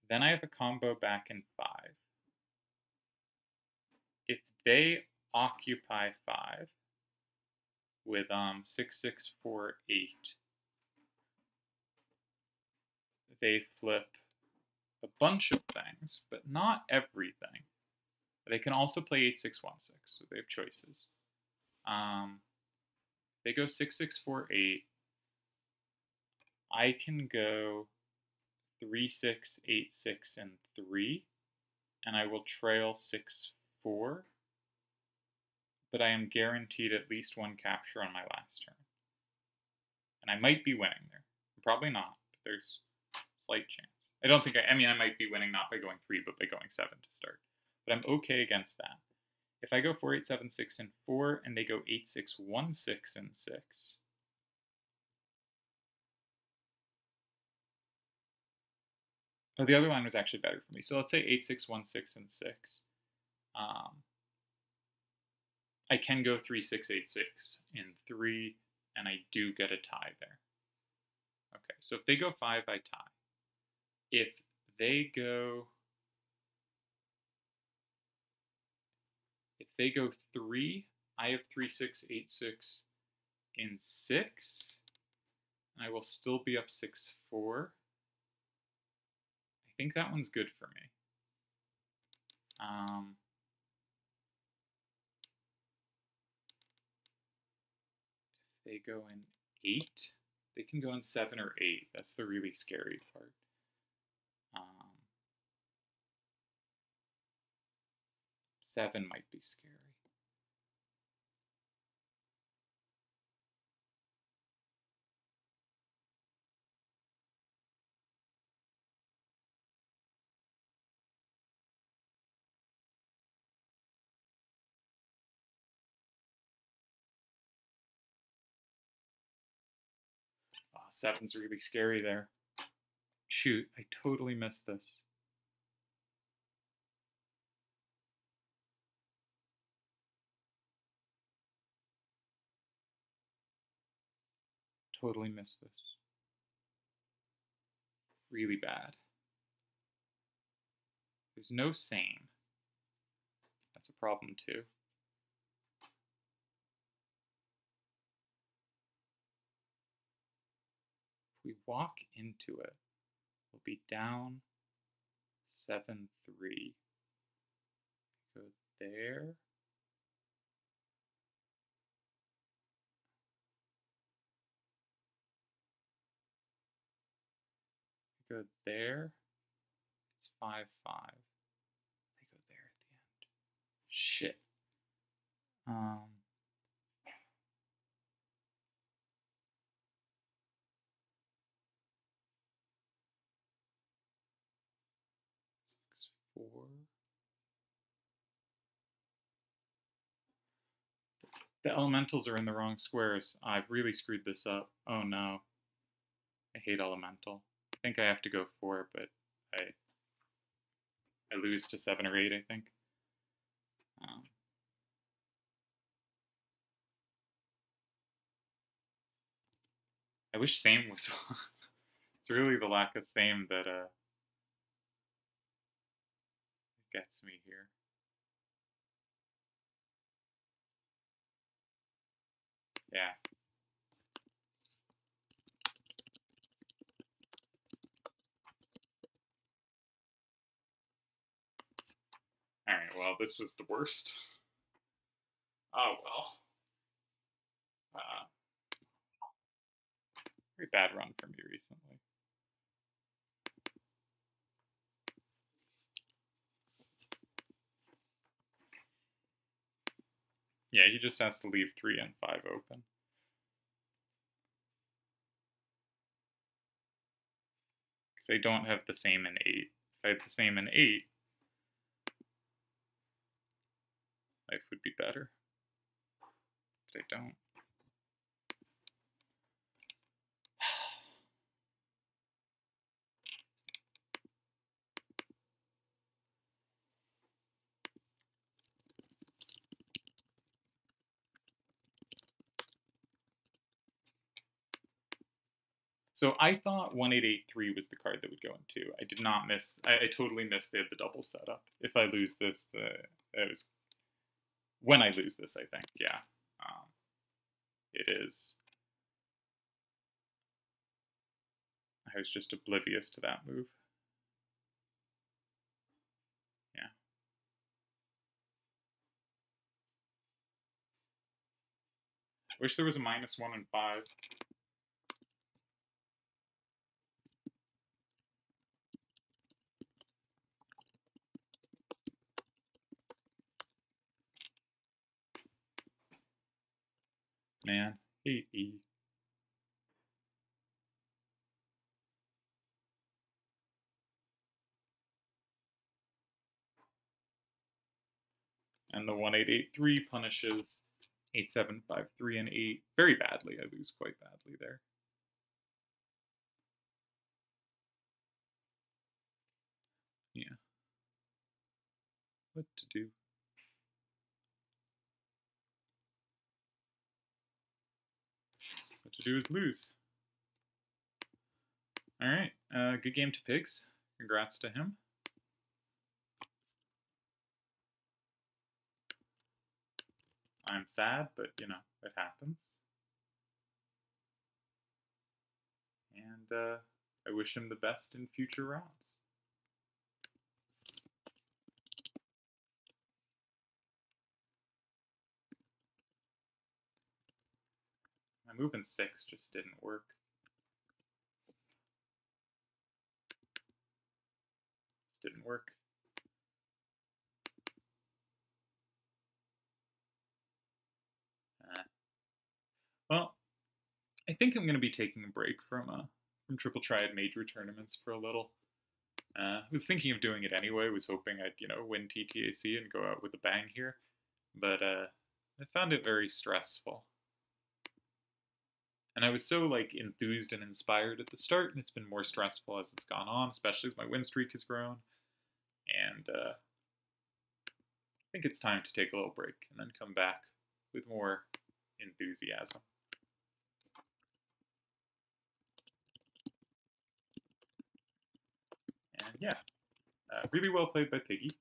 then I have a combo back in 5. If they occupy 5 with 6, 6, 4, 8, they flip a bunch of things, but not everything. They can also play 8, 6, 1, 6, so they have choices. They go 6, 6, 4, 8. I can go 3, 6, 8, 6, and 3, and I will trail 6, 4, but I am guaranteed at least one capture on my last turn. And I might be winning there. Probably not, but there's a slight chance. I don't think I mean, I might be winning not by going 3, but by going 7 to start. But I'm okay against that. If I go 4, 8, 7, 6, and 4, and they go 8, 6, 1, 6, and 6, oh, the other line was actually better for me. So let's say 8, 6, 1, 6, and 6. I can go 3, 6, 8, 6 in 3, and I do get a tie there. Okay, so if they go 5, I tie. If they go 3, I have 3, 6, 8, 6 in 6, and I will still be up 6, 4. I think that one's good for me. If they go in 8, they can go in 7 or 8. That's the really scary part. 7 might be scary. Oh, 7's really scary there. Shoot, I totally missed this. Totally missed this. Really bad. There's no same. That's a problem too. If we walk into it, we'll be down 7, 3. Go there. Go there. It's 5, 5. They go there at the end. Shit. 6, 4. The elementals are in the wrong squares. I've really screwed this up. Oh no. I hate elemental. I think I have to go 4, but I lose to 7 or 8, I think. I wish same was on. It's really the lack of same that gets me here. Yeah. Alright, well, this was the worst. Oh, well. Very bad run for me recently. Yeah, he just has to leave 3 and 5 open. Because they don't have the same in 8. If I had the same in 8, life would be better. But I don't. So I thought 1883 was the card that would go in 2. I did not miss. I totally missed they had the double setup. If I lose this, it was when I lose this. I think, yeah, it is. I was just oblivious to that move. Yeah. Wish there was a -1 and 5. Man, hate E. And the 1883 punishes 8753 and 8 very badly. I lose quite badly there. Yeah. What to do? What to do is lose. Alright, good game to Pigs. Congrats to him. I'm sad, but, you know, it happens. And I wish him the best in future rounds. My move in 6 just didn't work. Just didn't work. Well, I think I'm going to be taking a break from Triple Triad major tournaments for a little. I was thinking of doing it anyway. Was hoping I'd, you know, win TTAC and go out with a bang here, but I found it very stressful. And I was so like enthused and inspired at the start, and it's been more stressful as it's gone on, especially as my win streak has grown. And I think it's time to take a little break and then come back with more enthusiasm. And yeah, really well played by Piggy.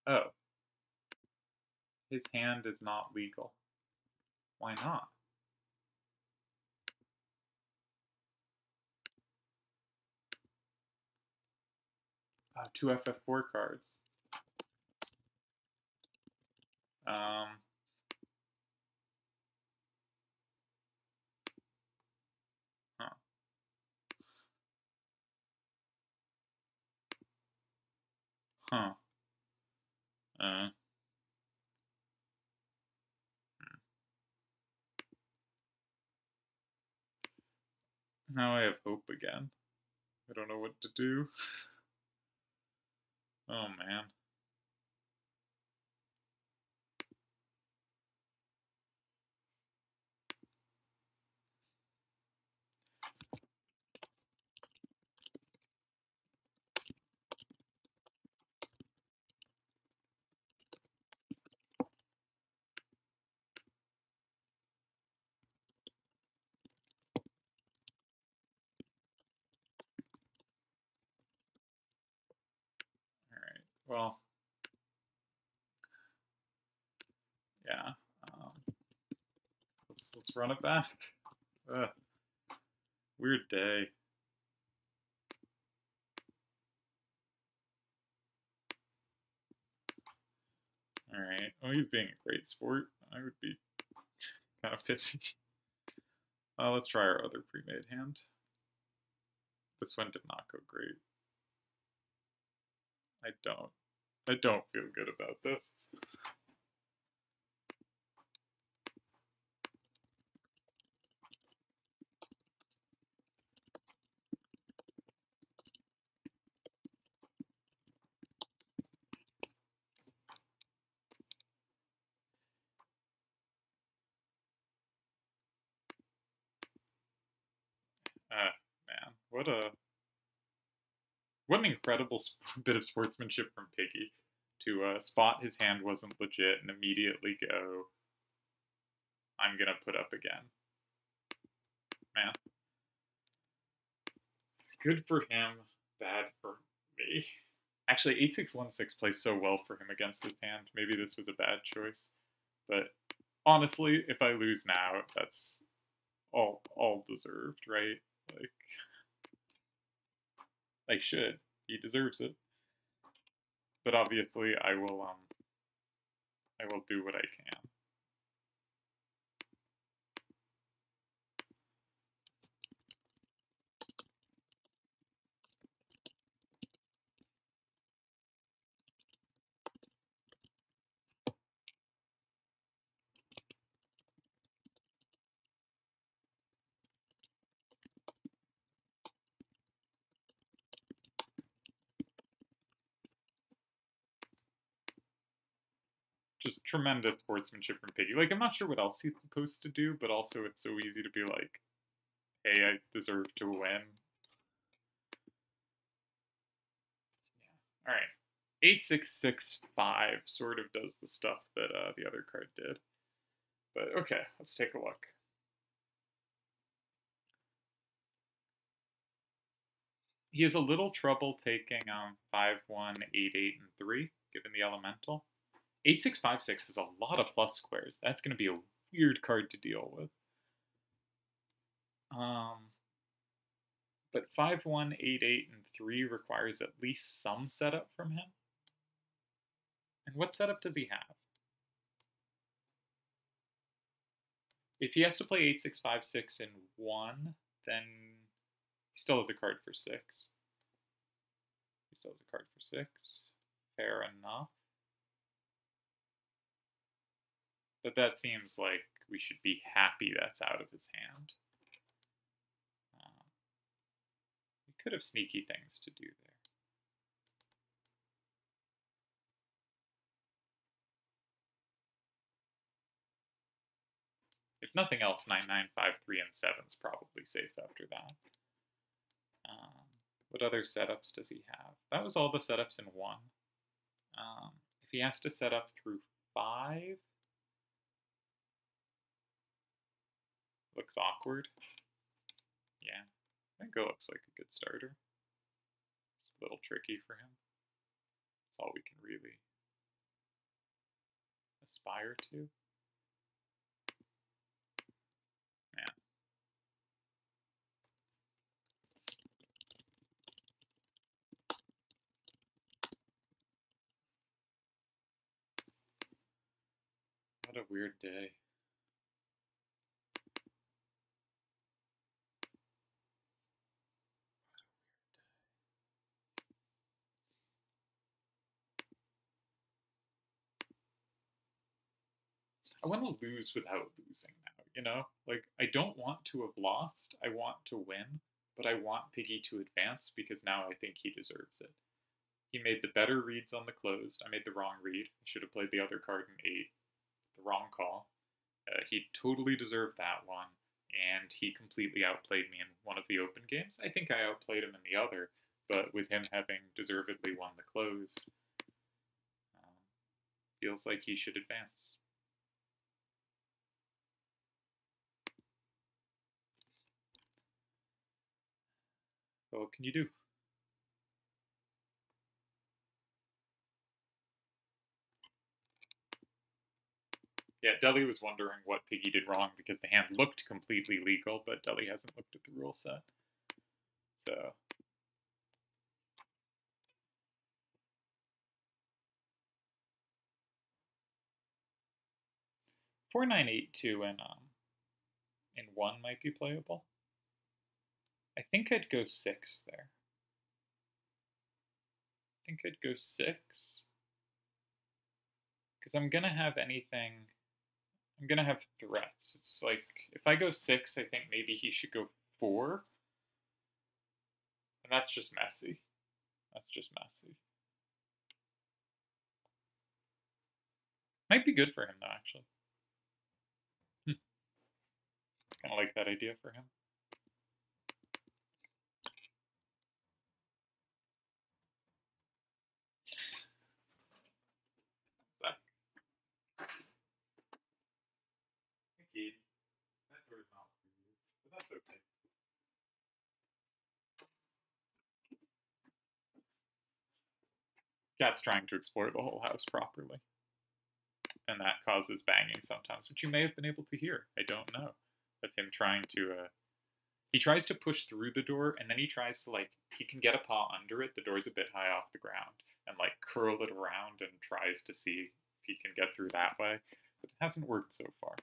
Oh, his hand is not legal. Why not? Two FF4 cards. Huh. Huh. Now I have hope again. I don't know what to do. Oh man. Alright. well, yeah. Let's run it back. Ugh, weird day. All right. Well, he's being a great sport. I would be kind of pissy. Let's try our other pre-made hand. This one did not go great. I don't feel good about this. Man, what an incredible bit of sportsmanship from Piggy to spot his hand wasn't legit and immediately go, I'm gonna put up again. Man, good for him, bad for me. Actually, 8616 plays so well for him against this hand. Maybe this was a bad choice, but honestly, if I lose now, that's all deserved, right? Like, I should. He deserves it. But obviously, I will do what I can. Just tremendous sportsmanship from Piggy. Like, I'm not sure what else he's supposed to do, but also it's so easy to be like, hey, I deserve to win. Yeah. All right. 8665 sort of does the stuff that the other card did. But okay, let's take a look. He has a little trouble taking 5, 1, 8, 8, and 3, given the elemental. 8656 is a lot of plus squares. That's going to be a weird card to deal with. But 5, 1, 8, 8, and 3 requires at least some setup from him. And what setup does he have? If he has to play 8, 6, 5, 6, and 1, then he still has a card for 6. He still has a card for 6. Fair enough. But that seems like we should be happy that's out of his hand. He could have sneaky things to do there. If nothing else, 9, 9, 5, 3, and 7 is probably safe after that. What other setups does he have? That was all the setups in 1. If he has to set up through 5, looks awkward. Yeah, I think it looks like a good starter. It's a little tricky for him. That's all we can really aspire to. Man. What a weird day. I want to lose without losing now, you know? Like, I don't want to have lost. I want to win, but I want Piggy to advance because now I think he deserves it. He made the better reads on the closed. I made the wrong read. I should have played the other card in 8. The wrong call. He totally deserved that one, and he completely outplayed me in one of the open games. I think I outplayed him in the other, but with him having deservedly won the closed, feels like he should advance. So what can you do? Yeah, Deli was wondering what Piggy did wrong because the hand looked completely legal, but Deli hasn't looked at the rule set. So. Four, nine, 8, 2 in 1 might be playable. I think I'd go 6 there. I think I'd go 6. Because I'm gonna have anything. I'm gonna have threats. It's like if I go 6, I think maybe he should go 4. And that's just messy. That's just messy. Might be good for him though, actually. Kind of like that idea for him. Indeed. That door's not for you, but that's okay. Cat's trying to explore the whole house properly. And that causes banging sometimes, which you may have been able to hear. I don't know. Of him trying to, he tries to push through the door, and then he tries to, like, he can get a paw under it. The door's a bit high off the ground, and, like, curl it around and tries to see if he can get through that way. But it hasn't worked so far.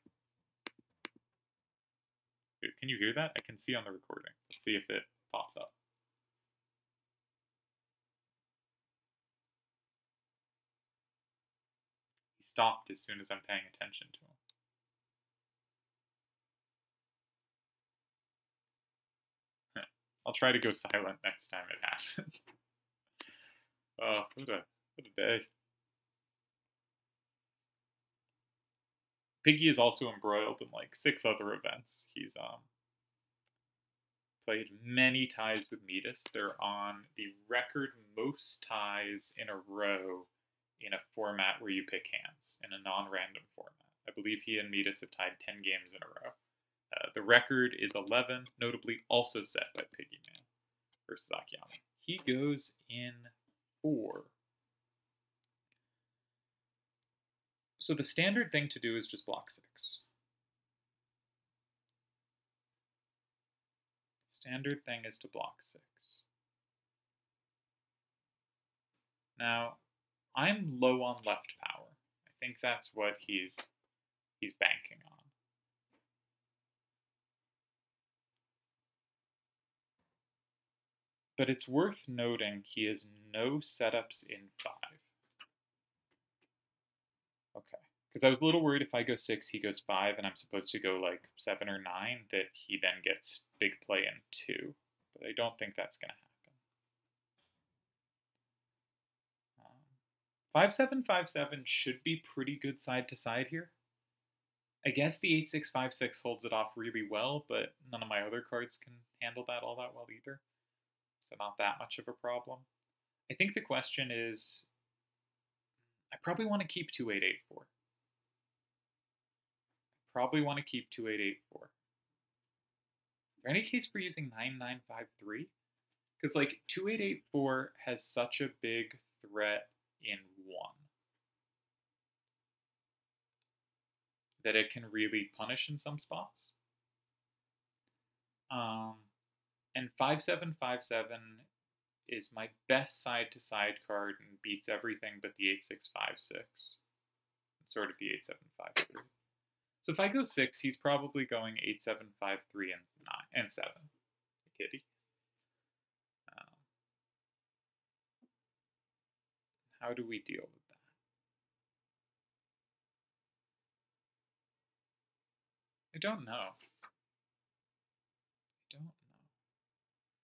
Dude, can you hear that? I can see on the recording. Let's see if it pops up. He stopped as soon as I'm paying attention to him. I'll try to go silent next time it happens. Oh, what a day. Piggy is also embroiled in like 6 other events. He's played many ties with Metis. They're on the record most ties in a row in a format where you pick hands, in a non-random format. I believe he and Metis have tied 10 games in a row. The record is 11, notably also set by Piggyman versus Akiyama. He goes in 4. So the standard thing to do is just block 6. Standard thing is to block 6. Now, I'm low on left power. I think that's what he's banking on. But it's worth noting he has no setups in 5. Okay. Because I was a little worried if I go 6, he goes 5, and I'm supposed to go like 7 or 9, that he then gets big play in 2. But I don't think that's going to happen. 5-7, 5-7 should be pretty good side to side here. I guess the 8-6, 5-6 holds it off really well, but none of my other cards can handle that all that well either. So not that much of a problem. I think the question is, I probably want to keep 2884. Probably want to keep 2884. Is there any case for using 9953? Because like 2884 has such a big threat in 1 that it can really punish in some spots. And 5-7-5-7 is my best side-to-side card and beats everything but the 8-6-5-6. Sort of the 8-7-5-3. So if I go 6, he's probably going 8-7-5-3 and 7. Kitty. How do we deal with that? I don't know.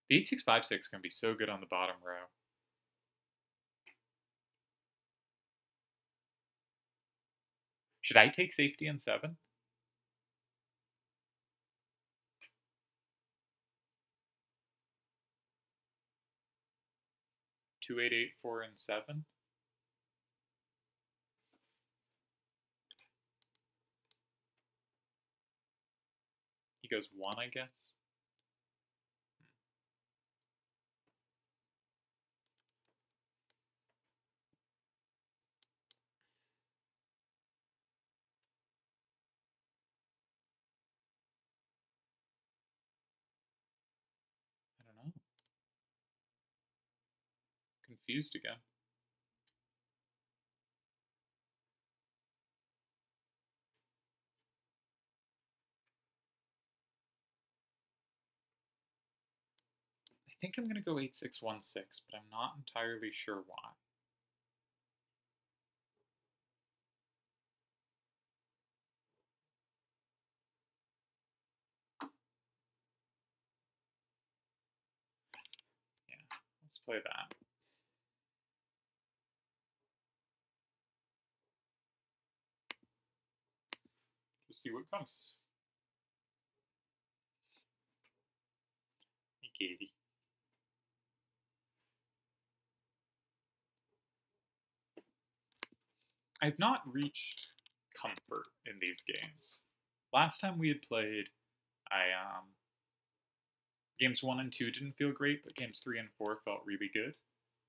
The 8-6-5-6 can be so good on the bottom row. Should I take safety in 7? Two, 8, 8, 4, and 7. He goes 1, I guess. confused again. I think I'm going to go 8-6-1-6, but I'm not entirely sure why. Yeah, let's play that. We'll see what comes. Hey, Katie. I've not reached comfort in these games. Last time we had played, games 1 and 2 didn't feel great, but games 3 and 4 felt really good,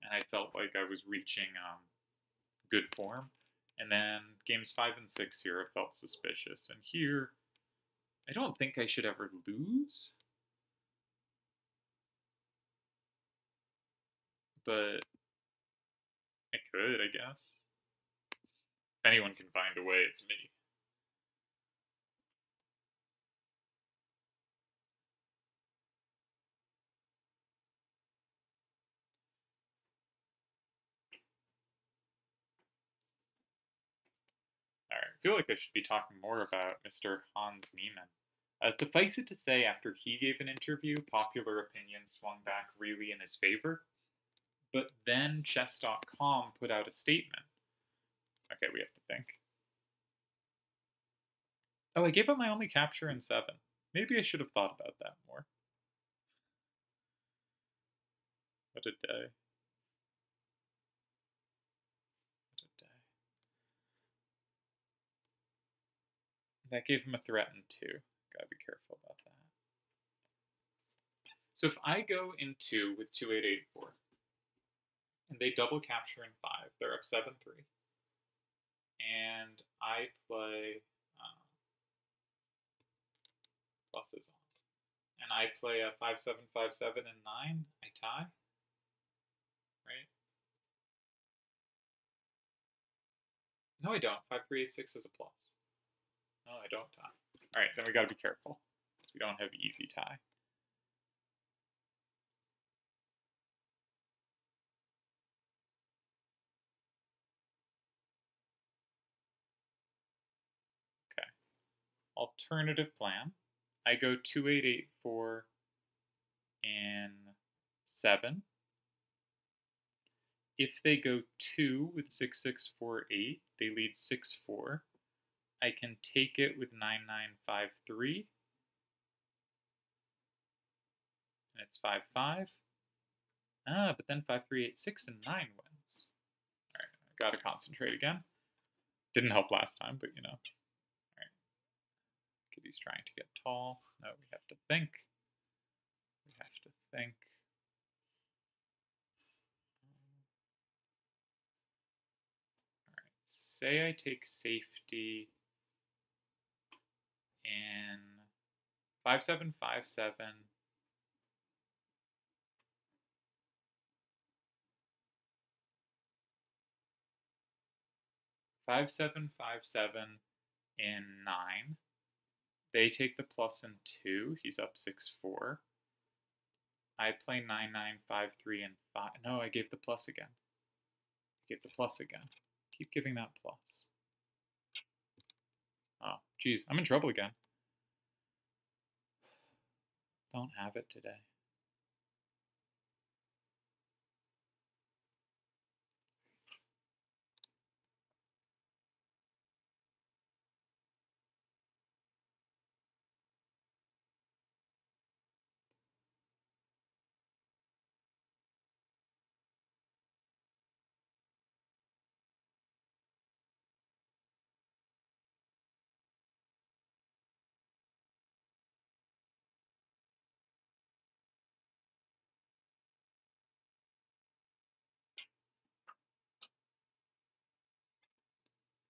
and I felt like I was reaching good form. And then games 5 and 6 here I felt suspicious, and here I don't think I should ever lose, but I could, I guess. If anyone can find a way, it's me. Alright, I feel like I should be talking more about Mr. Hans Niemann. Suffice it to say, after he gave an interview, popular opinion swung back really in his favor. But then chess.com put out a statement. Okay, we have to think. Oh, I gave up my only capture in 7. Maybe I should have thought about that more. What a day. What a day. That gave him a threat in 2. Gotta be careful about that. So if I go in 2 with 2-8-8-4, and they double capture in 5, they're up 7-3. And I play pluses on. And I play a 5-7-5-7 and 9, I tie. Right? No, I don't. 5-3-8-6 is a plus. No, I don't tie. Alright, then we gotta be careful, because we don't have easy tie. Okay. Alternative plan. I go 2-8-8-4 in 7. If they go 2 with 6-6-4-8, they lead 6-4. I can take it with 9-9-5-3. And it's 5-5. But then 5-3-8-6 and 9 wins. Alright, I gotta concentrate again. Didn't help last time, but you know. Alright. Kitty's trying to get tall. No, we have to think. We have to think. Alright, say I take safety in 5-7-5-7. 5-7-5-7 in 9. They take the plus in 2. He's up 6-4. I play 9-9-5-3 and 5. No, I gave the plus again. I gave the plus again. Keep giving that plus. Oh, geez, I'm in trouble again. Don't have it today.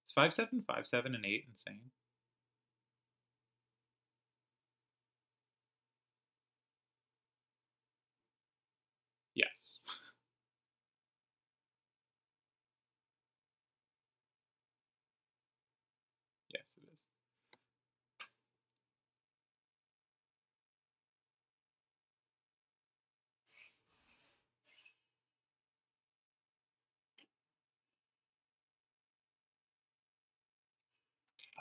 It's 5-7, 5-7, and 8 insane. Yes.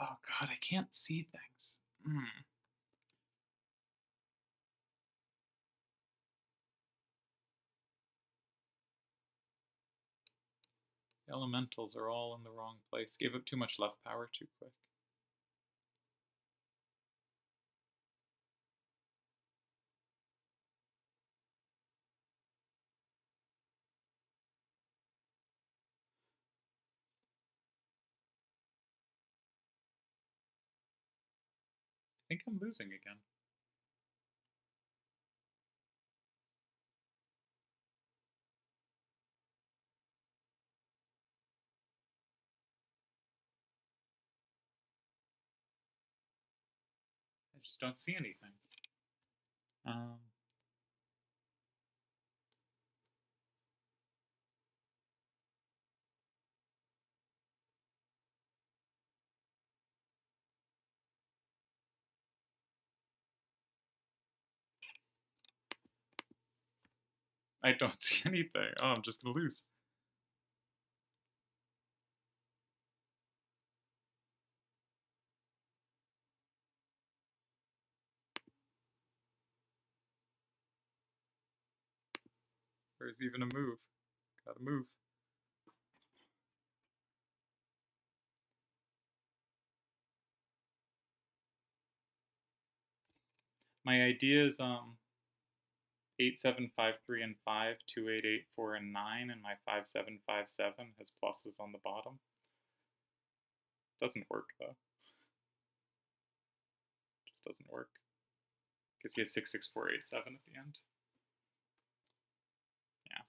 Oh god, I can't see things. The elementals are all in the wrong place. Gave up too much left power too quick. I think I'm losing again. I just don't see anything. I don't see anything. Oh, I'm just gonna lose. Where's even a move? Gotta move. My idea is 8, 7, 5, 3, and 5, 2, 8, 8, 4, and 9, and my 5, 7, 5, 7 has pluses on the bottom. Doesn't work though. Just doesn't work. Because he has 6, 6, 4, 8, 7 at the end. Yeah.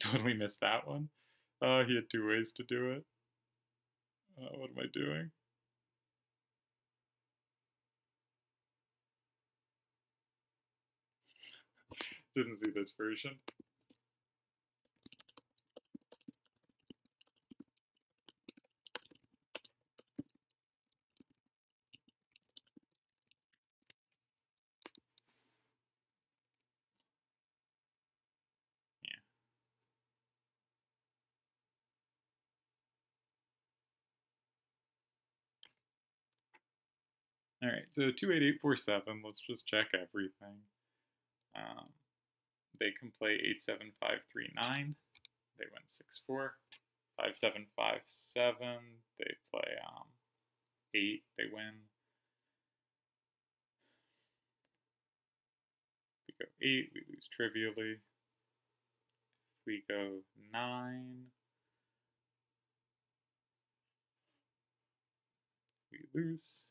Totally missed that one. Oh, he had 2 ways to do it. What am I doing? Didn't see this version. Alright, so 28847, let's just check everything. They can play 87539. They win 6-4. 5757. They play 8. They win. We go 8. We lose trivially. We go 9. We lose.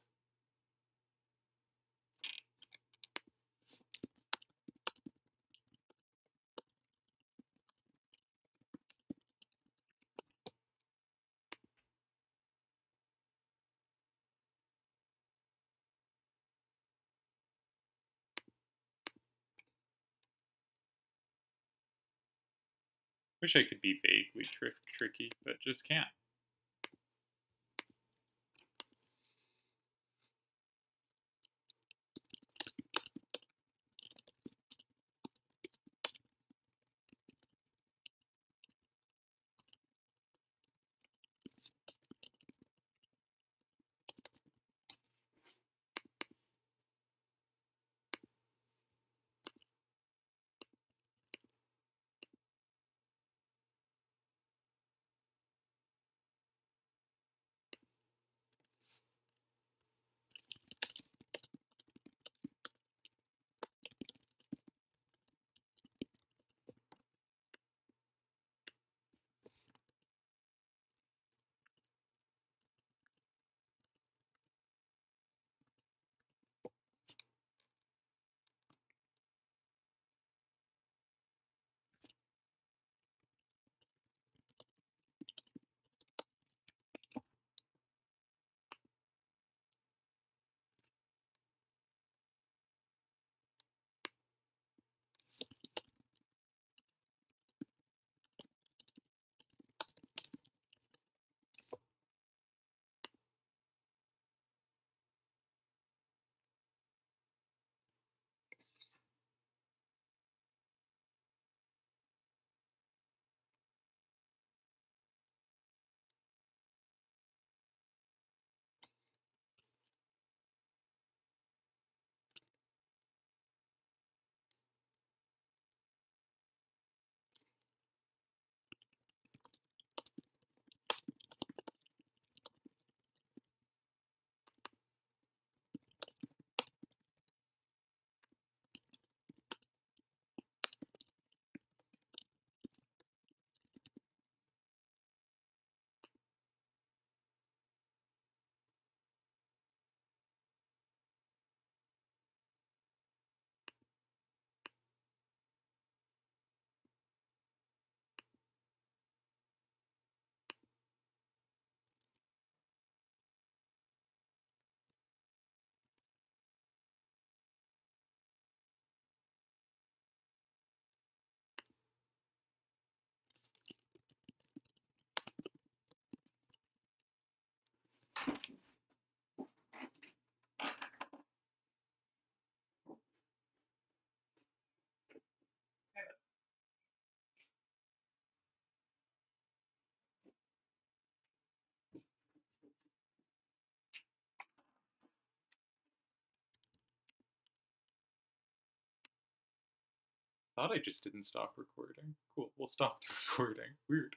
Wish I could be vaguely tricky, but just can't. thought I just didn't stop recording. Cool, we'll stop the recording. Weird.